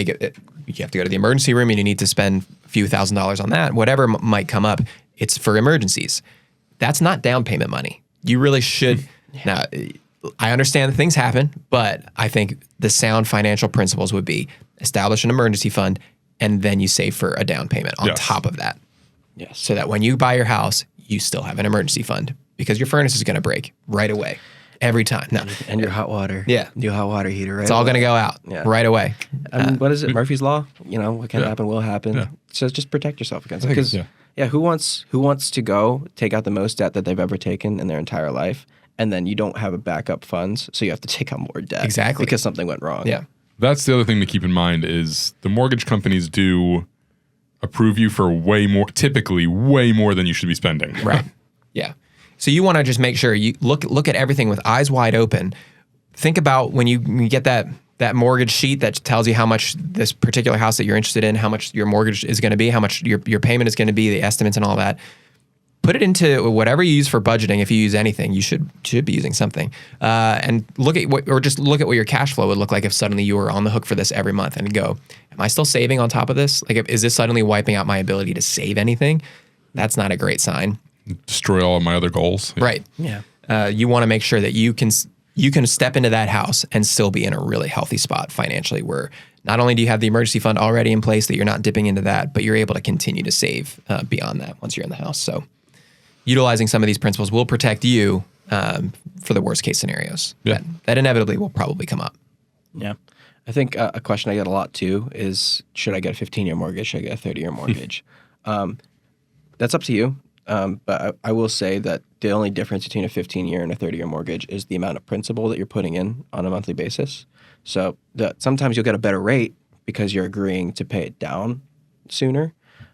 to go to the emergency room and you need to spend a few $1,000s on that, whatever might come up, it's for emergencies. That's not down payment money. You really should. Now, I understand that things happen, but I think the sound financial principles would be establish an emergency fund and then you save for a down payment on top of that. Yes. So that when you buy your house, you still have an emergency fund because your furnace is going to break right away. Every time. No. And your hot water. Yeah. New hot water heater, right? It's all going to go out right away. What is it? Murphy's Law? What can happen will happen. Yeah. So just protect yourself against it. Because, who wants to go take out the most debt that they've ever taken in their entire life, and then you don't have a backup funds, so you have to take out more debt. Exactly. Because something went wrong. Yeah. That's the other thing to keep in mind is the mortgage companies do approve you for typically way more than you should be spending. Right. Yeah. So you want to just make sure you look at everything with eyes wide open. Think about when you get that mortgage sheet that tells you how much this particular house that you're interested in, how much your mortgage is going to be, how much your payment is going to be, the estimates and all that. Put it into whatever you use for budgeting. If you use anything, you should be using something. And look at what your cash flow would look like if suddenly you were on the hook for this every month and go, am I still saving on top of this? Like, is this suddenly wiping out my ability to save anything? That's not a great sign. Destroy all of my other goals. Yeah. Right. Yeah. You want to make sure that you can step into that house and still be in a really healthy spot financially, where not only do you have the emergency fund already in place that you're not dipping into that, but you're able to continue to save beyond that once you're in the house. So utilizing some of these principles will protect you for the worst case scenarios that inevitably will probably come up. Yeah. I think a question I get a lot too is, should I get a 15-year mortgage? Should I get a 30-year mortgage? That's up to you. But I will say that the only difference between a 15-year and a 30-year mortgage is the amount of principal that you're putting in on a monthly basis. So sometimes you'll get a better rate because you're agreeing to pay it down sooner.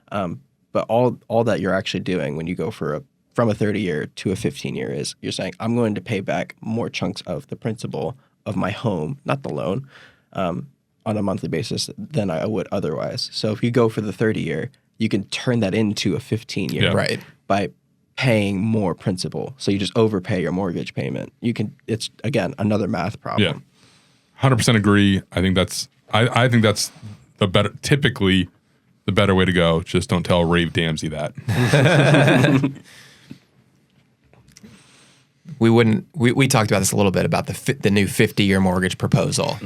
But all that you're actually doing when you go from a 30-year to a 15-year is you're saying, I'm going to pay back more chunks of the principal of my home, not the loan, on a monthly basis than I would otherwise. So if you go for the 30-year, you can turn that into a 15-year. Right. By paying more principal. So you just overpay your mortgage payment. It's again another math problem. Yeah. 100% agree. I think that's typically the better way to go. Just don't tell Rave Damsey that. We talked about this a little bit about the new 50-year mortgage proposal.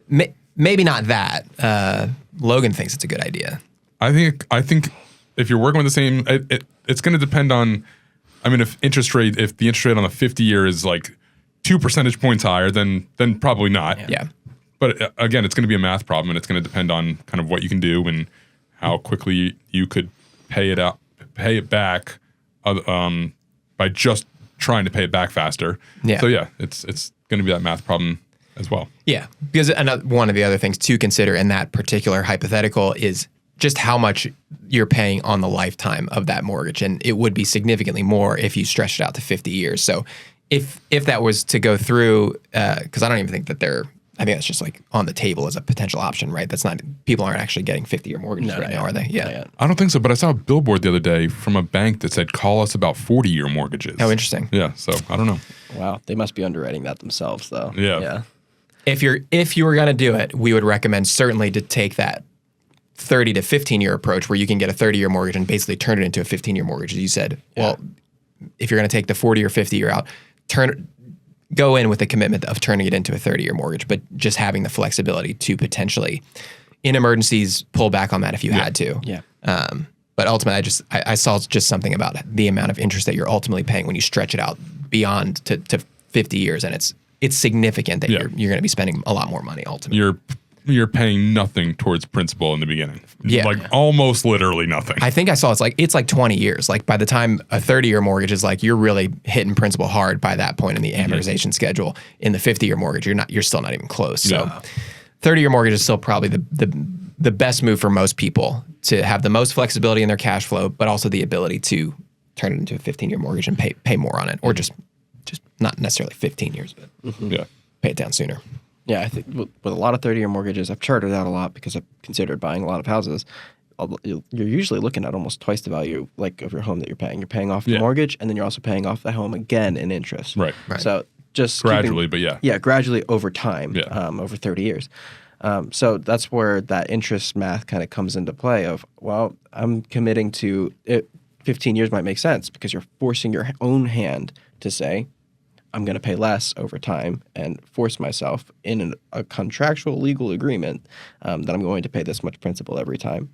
Maybe not that. Logan thinks it's a good idea. I think if you're working with the same, it's going to depend on. I mean, if the interest rate on the 50-year is like 2 percentage points higher, then probably not. Yeah. But again, it's going to be a math problem, and it's going to depend on kind of what you can do and how quickly you could pay it back, by just trying to pay it back faster. Yeah. So yeah, it's going to be that math problem as well. Yeah, because one of the other things to consider in that particular hypothetical is just how much you're paying on the lifetime of that mortgage. And it would be significantly more if you stretched it out to 50 years. So if that was to go through, because I don't even think that I think that's just like on the table as a potential option, right? That's not, people aren't actually getting 50-year mortgages right now, are they? Yeah. I don't think so, but I saw a billboard the other day from a bank that said, call us about 40-year mortgages. Oh, interesting. Yeah, so I don't know. Wow, they must be underwriting that themselves, though. Yeah. If you were going to do it, we would recommend certainly to take that 30 to 15-year approach where you can get a 30-year mortgage and basically turn it into a 15-year mortgage. As you said, well, if you're going to take the 40 or 50-year out, go in with the commitment of turning it into a 30-year mortgage, but just having the flexibility to potentially, in emergencies, pull back on that if you had to. Yeah. But ultimately, I saw just something about the amount of interest that you're ultimately paying when you stretch it out beyond to 50 years, and it's significant that you're going to be spending a lot more money ultimately. You're paying nothing towards principal in the beginning. Yeah. Like almost literally nothing. I think I saw it's like 20 years. Like by the time a 30-year mortgage is like, you're really hitting principal hard by that point in the amortization schedule. In the 50-year mortgage, you're still not even close. So 30-year mortgage is still probably the best move for most people to have the most flexibility in their cash flow, but also the ability to turn it into a 15-year mortgage and pay more on it, or just not necessarily 15 years, but pay it down sooner. Yeah, I think with a lot of 30-year mortgages, I've charted out a lot because I've considered buying a lot of houses. You're usually looking at almost twice the value of your home that you're paying. You're paying off the mortgage, and then you're also paying off the home again in interest. Right. So just gradually, but yeah. Yeah, gradually over time, over 30 years. So that's where that interest math kind of comes into play of, well, I'm committing to it. 15 years might make sense because you're forcing your own hand to say, I'm going to pay less over time and force myself in a contractual legal agreement that I'm going to pay this much principal every time.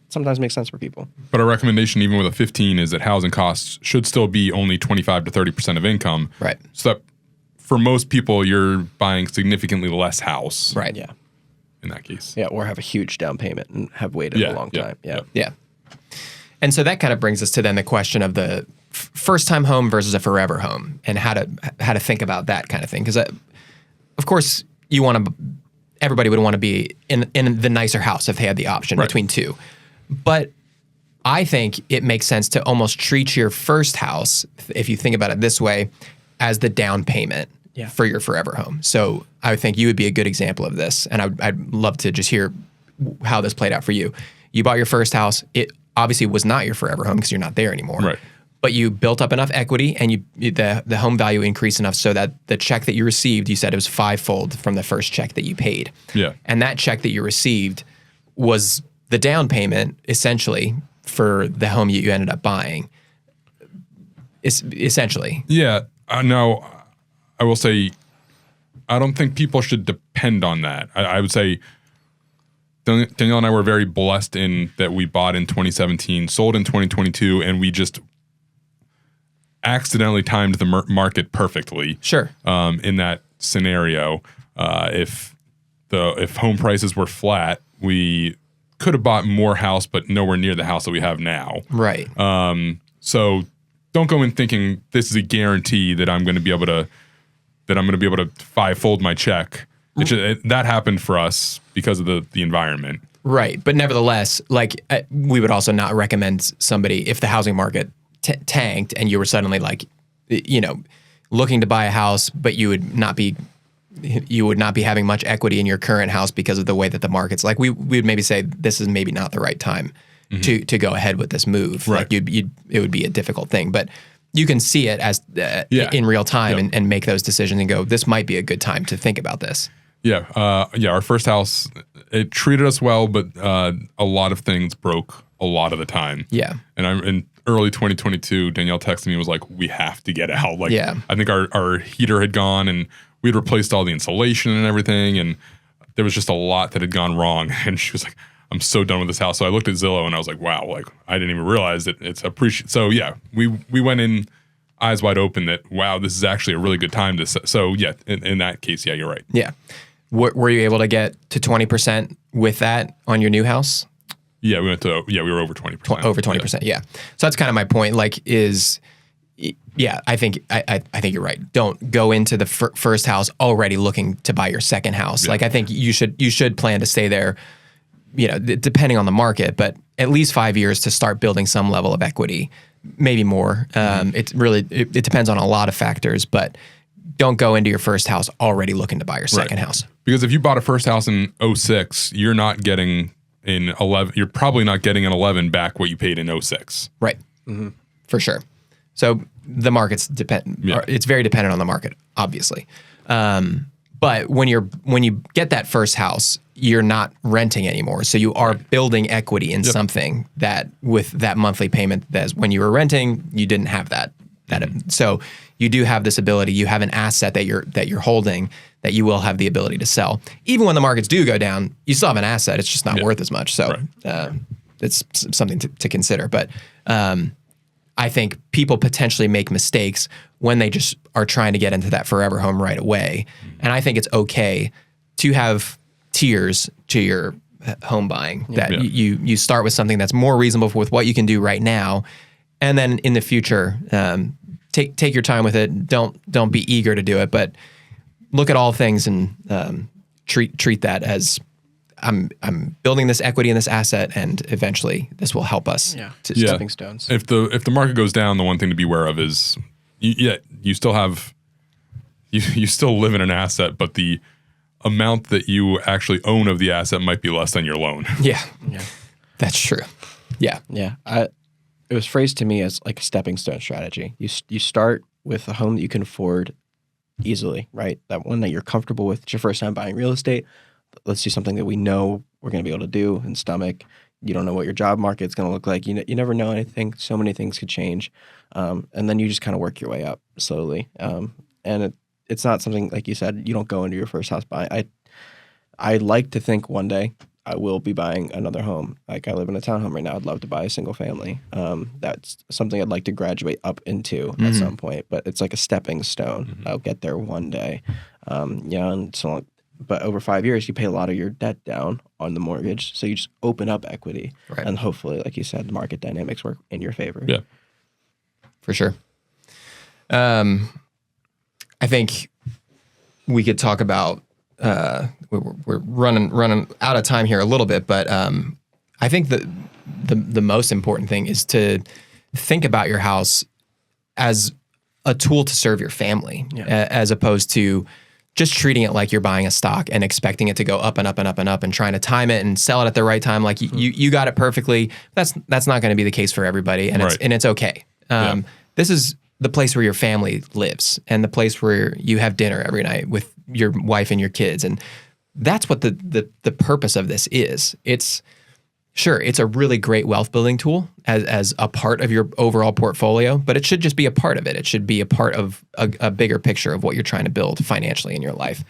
Sometimes makes sense for people. But a recommendation, even with a 15, is that housing costs should still be only 25 to 30% of income. Right. So that for most people, you're buying significantly less house. Right. Yeah. In that case. Yeah, or have a huge down payment and have waited a long time. Yeah. And so that kind of brings us to then the question of the first-time home versus a forever home, and how to think about that kind of thing. Because, of course, everybody would want to be in the nicer house if they had the option between two. But I think it makes sense to almost treat your first house, if you think about it this way, as the down payment for your forever home. So I would think you would be a good example of this, and I'd love to just hear how this played out for you. You bought your first house. It obviously was not your forever home because you're not there anymore. Right. But you built up enough equity, and the home value increased enough so that the check that you received, you said it was fivefold from the first check that you paid. Yeah. And that check that you received was the down payment, essentially, for the home you ended up buying. Essentially. Yeah. No, I will say, I don't think people should depend on that. I would say Danielle and I were very blessed in that we bought in 2017, sold in 2022, and we just accidentally timed the market perfectly. Sure. In that scenario, if home prices were flat, we could have bought more house, but nowhere near the house that we have now. Right. So don't go in thinking this is a guarantee that I'm going to be able to fivefold my check. That happened for us because of the environment. Right. But nevertheless, we would also not recommend somebody, if the housing market tanked and you were suddenly looking to buy a house, but you would not be having much equity in your current house because of the way that the market's we would maybe say this is maybe not the right time to go ahead with this move. Right. It would be a difficult thing, but you can see it as in real time and make those decisions and go, this might be a good time to think about this. Yeah. Our first house, it treated us well, but a lot of things broke a lot of the time. Yeah. And in early 2022, Danielle texted me and was like, we have to get out. I think our heater had gone and we had replaced all the insulation and everything. And there was just a lot that had gone wrong. And she was like, I'm so done with this house. So I looked at Zillow and I was like, wow, I didn't even realize that it's appreciated. So yeah, we went in eyes wide open that, wow, this is actually a really good time to, so yeah, in that case, yeah, you're right. Yeah. Were you able to get to 20% with that on your new house? Yeah, we were over 20%. Over 20%, yeah. So that's kind of my point. I think you're right. Don't go into the first house already looking to buy your second house. Yeah. I think you should plan to stay there depending on the market, but at least 5 years to start building some level of equity, maybe more. It depends on a lot of factors, but don't go into your first house already looking to buy your second house. Because if you bought a first house in 06, you're not getting in 11. You're probably not getting in 11 back what you paid in 06. Right. For sure. So the markets depend. It's very dependent on the market, obviously. But when you get that first house, you're not renting anymore. So you are building equity in something that with that monthly payment, that when you were renting, you didn't have that. So you do have this ability. You have an asset that you're holding that you will have the ability to sell. Even when the markets do go down, you still have an asset. It's just not worth as much. So it's something to consider. But I think people potentially make mistakes when they just are trying to get into that forever home right away. And I think it's okay to have tiers to your home buying, that you start with something that's more reasonable with what you can do right now. And then in the future, take your time with it. Don't be eager to do it, but look at all things and treat that as I'm building this equity in this asset, and eventually this will help us. To stepping stones. If the market goes down, the one thing to be aware of is you still have you still live in an asset, but the amount that you actually own of the asset might be less than your loan. Yeah, that's true. Yeah. It was phrased to me as like a stepping stone strategy. You start with a home that you can afford easily, right? That one that you're comfortable with. It's your first time buying real estate. Let's do something that we know we're going to be able to do and stomach. You don't know what your job market's going to look like. You never know anything. So many things could change. And then you just kind of work your way up slowly. And it's not something, like you said, you don't go into your first house buying. I like to think one day I will be buying another home. Like, I live in a townhome right now. I'd love to buy a single family. That's something I'd like to graduate up into at some point, but it's like a stepping stone. I'll get there one day. And so, but over 5 years, you pay a lot of your debt down on the mortgage. So you just open up equity. Right. And hopefully, like you said, the market dynamics work in your favor. Yeah. For sure. I think we could talk about, we're running out of time here a little bit, but I think that the most important thing is to think about your house as a tool to serve your family, as opposed to just treating it like you're buying a stock and expecting it to go up and up and up and up and trying to time it and sell it at the right time. Like you got it perfectly. That's not going to be the case for everybody, and it's okay. This is the place where your family lives and the place where you have dinner every night with your wife and your kids. And that's what the purpose of this is. It's a really great wealth building tool as a part of your overall portfolio, but it should just be a part of it. It should be a part of a bigger picture of what you're trying to build financially in your life.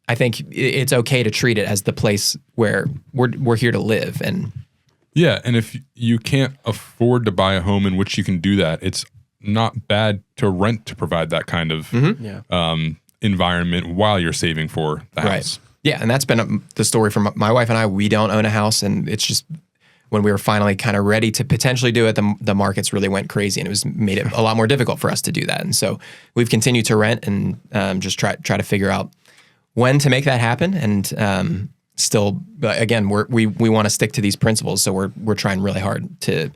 I think it's okay to treat it as the place where we're here to live. And and if you can't afford to buy a home in which you can do that, it's not bad to rent to provide that kind of environment while you're saving for the house. Right. Yeah, and that's been the story for my wife and I. We don't own a house, and it's just when we were finally kind of ready to potentially do it, the markets really went crazy, and it made it a lot more difficult for us to do that. And so we've continued to rent and just try to figure out when to make that happen. And still, again, we want to stick to these principles, so we're trying really hard to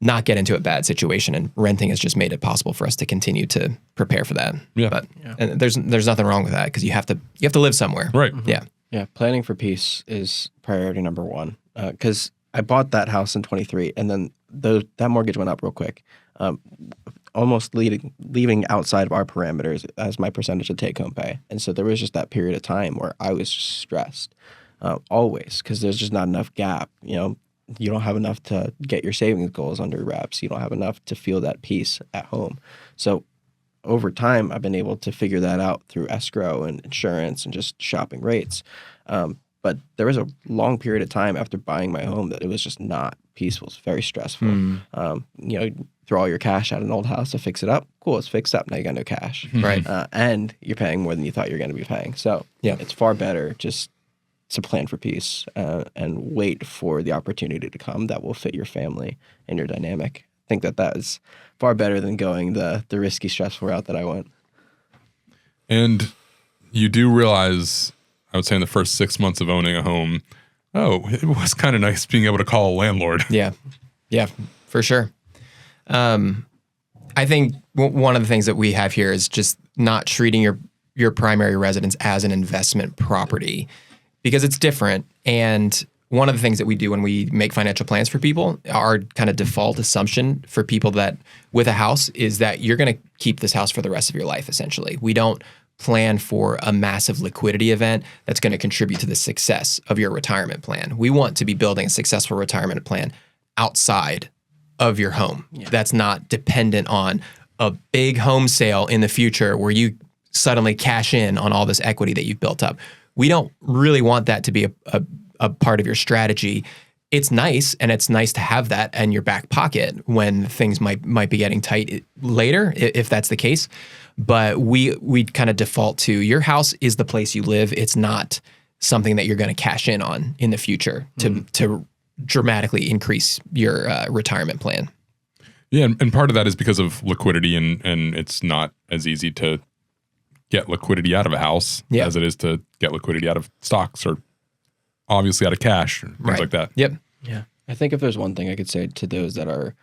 not get into a bad situation, and renting has just made it possible for us to continue to prepare for that. And there's nothing wrong with that, because you have to live somewhere. Right. Yeah. Planning for peace is priority number one. Because I bought that house in 23, and then that mortgage went up real quick, almost leaving outside of our parameters as my percentage of take home pay. And so there was just that period of time where I was just stressed, always, because there's just not enough gap. You don't have enough to get your savings goals under wraps. You don't have enough to feel that peace at home. So over time, I've been able to figure that out through escrow and insurance and just shopping rates. But there was a long period of time after buying my home that it was just not peaceful. It's very stressful. Throw all your cash at an old house to fix it up. Cool, it's fixed up. Now you got no cash. Right. And you're paying more than you thought you were going to be paying. So it's far better just to plan for peace and wait for the opportunity to come that will fit your family and your dynamic. I think that is far better than going the risky, stressful route that I went. And you do realize, I would say in the first 6 months of owning a home, oh, it was kind of nice being able to call a landlord. Yeah, for sure. I think one of the things that we have here is just not treating your primary residence as an investment property, because it's different. And one of the things that we do when we make financial plans for people, our kind of default assumption for people that with a house is that you're going to keep this house for the rest of your life, essentially. We don't plan for a massive liquidity event that's going to contribute to the success of your retirement plan. We want to be building a successful retirement plan outside of your home. Yeah. That's not dependent on a big home sale in the future where you suddenly cash in on all this equity that you've built up. We don't really want that to be a part of your strategy. It's nice, and it's nice to have that in your back pocket when things might be getting tight later, if that's the case. But we kind of default to your house is the place you live. It's not something that you're going to cash in on in the future to dramatically increase your retirement plan. Yeah, and part of that is because of liquidity, and it's not as easy to get liquidity out of a house as it is to get liquidity out of stocks or obviously out of cash or things like that. Yep. Yeah. I think if there's one thing I could say to those that are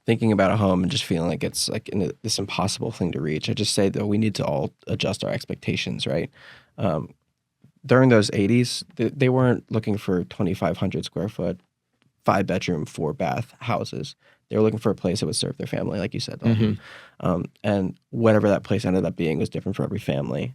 thinking about a home and just feeling like it's like this impossible thing to reach, I just say that we need to all adjust our expectations, right? During those 80s, they weren't looking for 2,500 square foot, 5-bedroom, 4-bath houses. They were looking for a place that would serve their family, like you said. And whatever that place ended up being was different for every family.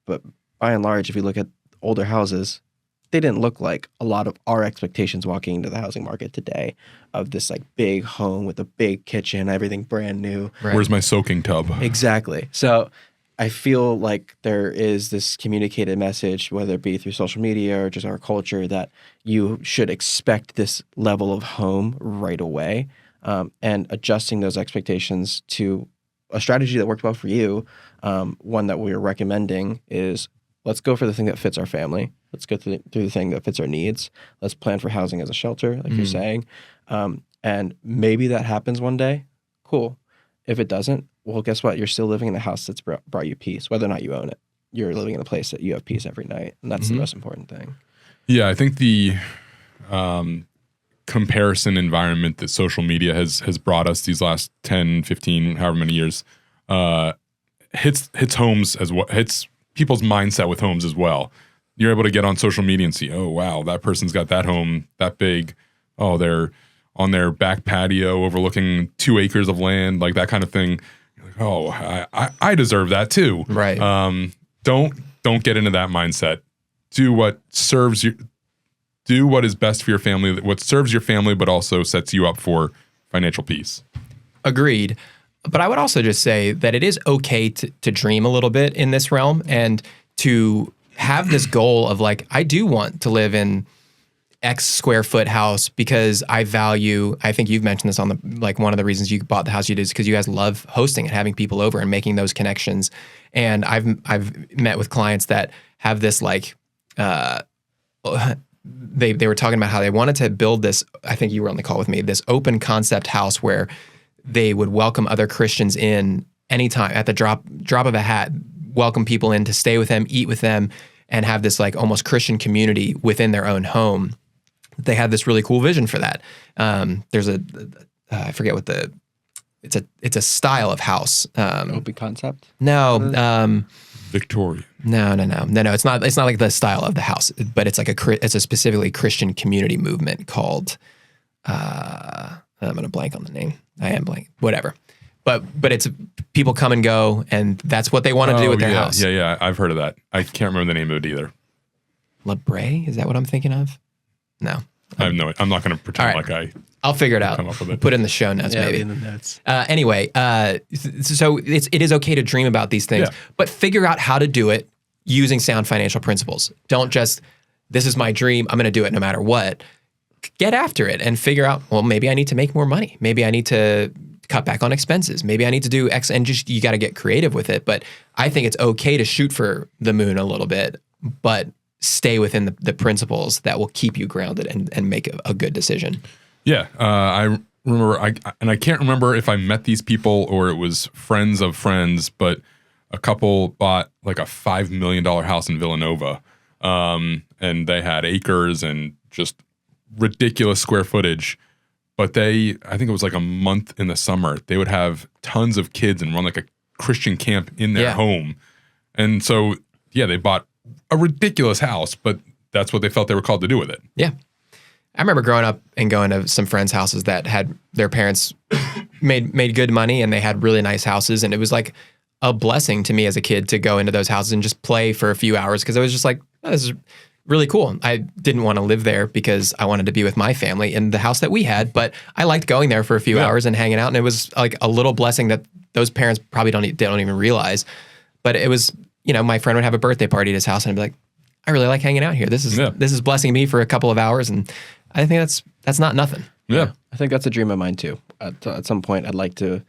But by and large, if you look at older houses, they didn't look like a lot of our expectations walking into the housing market today of this like big home with a big kitchen, everything brand new. Right. Where's my soaking tub? Exactly. So I feel like there is this communicated message, whether it be through social media or just our culture, that you should expect this level of home right away. And adjusting those expectations to a strategy that worked well for you. One that we are recommending is, let's go for the thing that fits our family. Let's go through the thing that fits our needs. Let's plan for housing as a shelter, like you're saying. And maybe that happens one day. Cool. If it doesn't, well, guess what? You're still living in a house that's brought you peace, whether or not you own it. You're living in a place that you have peace every night. And that's the most important thing. Yeah, I think the comparison environment that social media has brought us these last 10, 15, however many years, hits homes as well, hits people's mindset with homes as well. You're able to get on social media and see, oh, wow, that person's got that home that big. Oh, they're on their back patio overlooking 2 acres of land, like that kind of thing. You're like, oh, I deserve that too. Right. Don't get into that mindset. Do what serves you. Do what is best for your family, what serves your family, but also sets you up for financial peace. Agreed. But I would also just say that it is okay to dream a little bit in this realm and to have this goal of like, I do want to live in X square foot house because I think you've mentioned this on the, like one of the reasons you bought the house you did is because you guys love hosting and having people over and making those connections. And I've met with clients that have this like, they were talking about how they wanted to build this, I think you were on the call with me, this open concept house where they would welcome other Christians in anytime at the drop of a hat, welcome people in to stay with them, eat with them, and have this like almost Christian community within their own home. They had this really cool vision for that. There's I forget what it's a style of house. Open concept? No. Victorian. No. It's not like the style of the house, but it's like it's a specifically Christian community movement called, I'm going to blank on the name. I am blank. Whatever. But it's people come and go, and that's what they want to do with their house. Yeah. I've heard of that. I can't remember the name of it either. La Brea? Is that what I'm thinking of? No. I have no. I'm not going to pretend like I'll figure it out. Come up with it. Put it in the show notes, maybe. In the notes. Anyway, so it is okay to dream about these things, but figure out how to do it using sound financial principles. Don't just, this is my dream, I'm going to do it no matter what. Get after it and figure out, well, maybe I need to make more money. Maybe I need to cut back on expenses. Maybe I need to do X, and just, you got to get creative with it. But I think it's okay to shoot for the moon a little bit, but stay within the principles that will keep you grounded and make a good decision. Yeah. I remember, I can't remember if I met these people or it was friends of friends, but a couple bought like a $5 million house in Villanova. And they had acres and just ridiculous square footage. But I think it was like a month in the summer, they would have tons of kids and run like a Christian camp in their home. And so, they bought a ridiculous house, but that's what they felt they were called to do with it. Yeah. I remember growing up and going to some friends' houses that had their parents made good money and they had really nice houses. And it was like a blessing to me as a kid to go into those houses and just play for a few hours because I was just like, oh, this is really cool. I didn't want to live there because I wanted to be with my family in the house that we had, but I liked going there for a few hours and hanging out. And it was like a little blessing that those parents probably don't even realize. But it was, my friend would have a birthday party at his house and I'd be like, I really like hanging out here. This is blessing me for a couple of hours. And I think that's not nothing. Yeah. I think that's a dream of mine too. At some point I'd like to,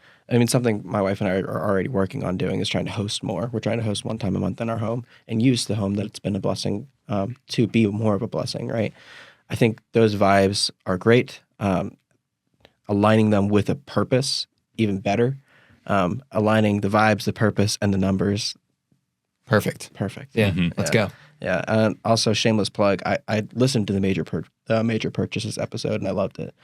something my wife and I are already working on doing is trying to host more. We're trying to host one time a month in our home and use the home that it's been a blessing to be more of a blessing, right? I think those vibes are great. Aligning them with a purpose, even better. Aligning the vibes, the purpose, and the numbers. Perfect. Yeah. Let's go. Yeah. And also, shameless plug, I listened to the major purchases episode and I loved it.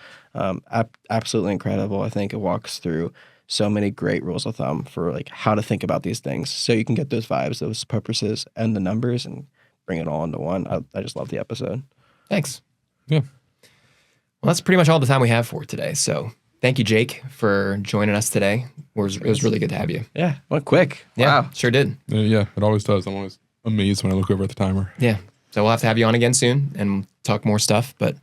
Absolutely incredible. I think it walks through so many great rules of thumb for like how to think about these things so you can get those vibes, those purposes, and the numbers and bring it all into one. I just love the episode. Thanks. Yeah. Well, that's pretty much all the time we have for today. So thank you, Jake, for joining us today. It was really good to have you. Yeah. Went quick. Yeah, Wow. sure did. Yeah, it always does. I'm always amazed when I look over at the timer. Yeah. So we'll have to have you on again soon and talk more stuff. But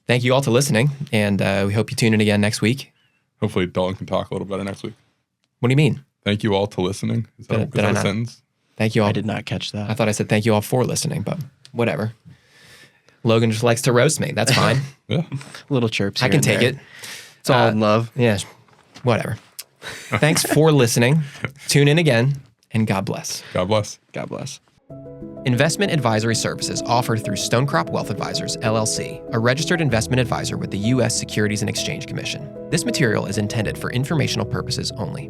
thank you all to listening. And we hope you tune in again next week. Hopefully Dalton can talk a little better next week. What do you mean? Thank you all to listening. Is that a sentence? Thank you all. I did not catch that. I thought I said thank you all for listening, but whatever. Logan just likes to roast me. That's fine. Yeah. Little chirps. I can take it. It's all in love. Yeah, whatever. Thanks for listening. Tune in again, and God bless. God bless. God bless. Investment advisory services offered through Stonecrop Wealth Advisors, LLC, a registered investment advisor with the U.S. Securities and Exchange Commission. This material is intended for informational purposes only.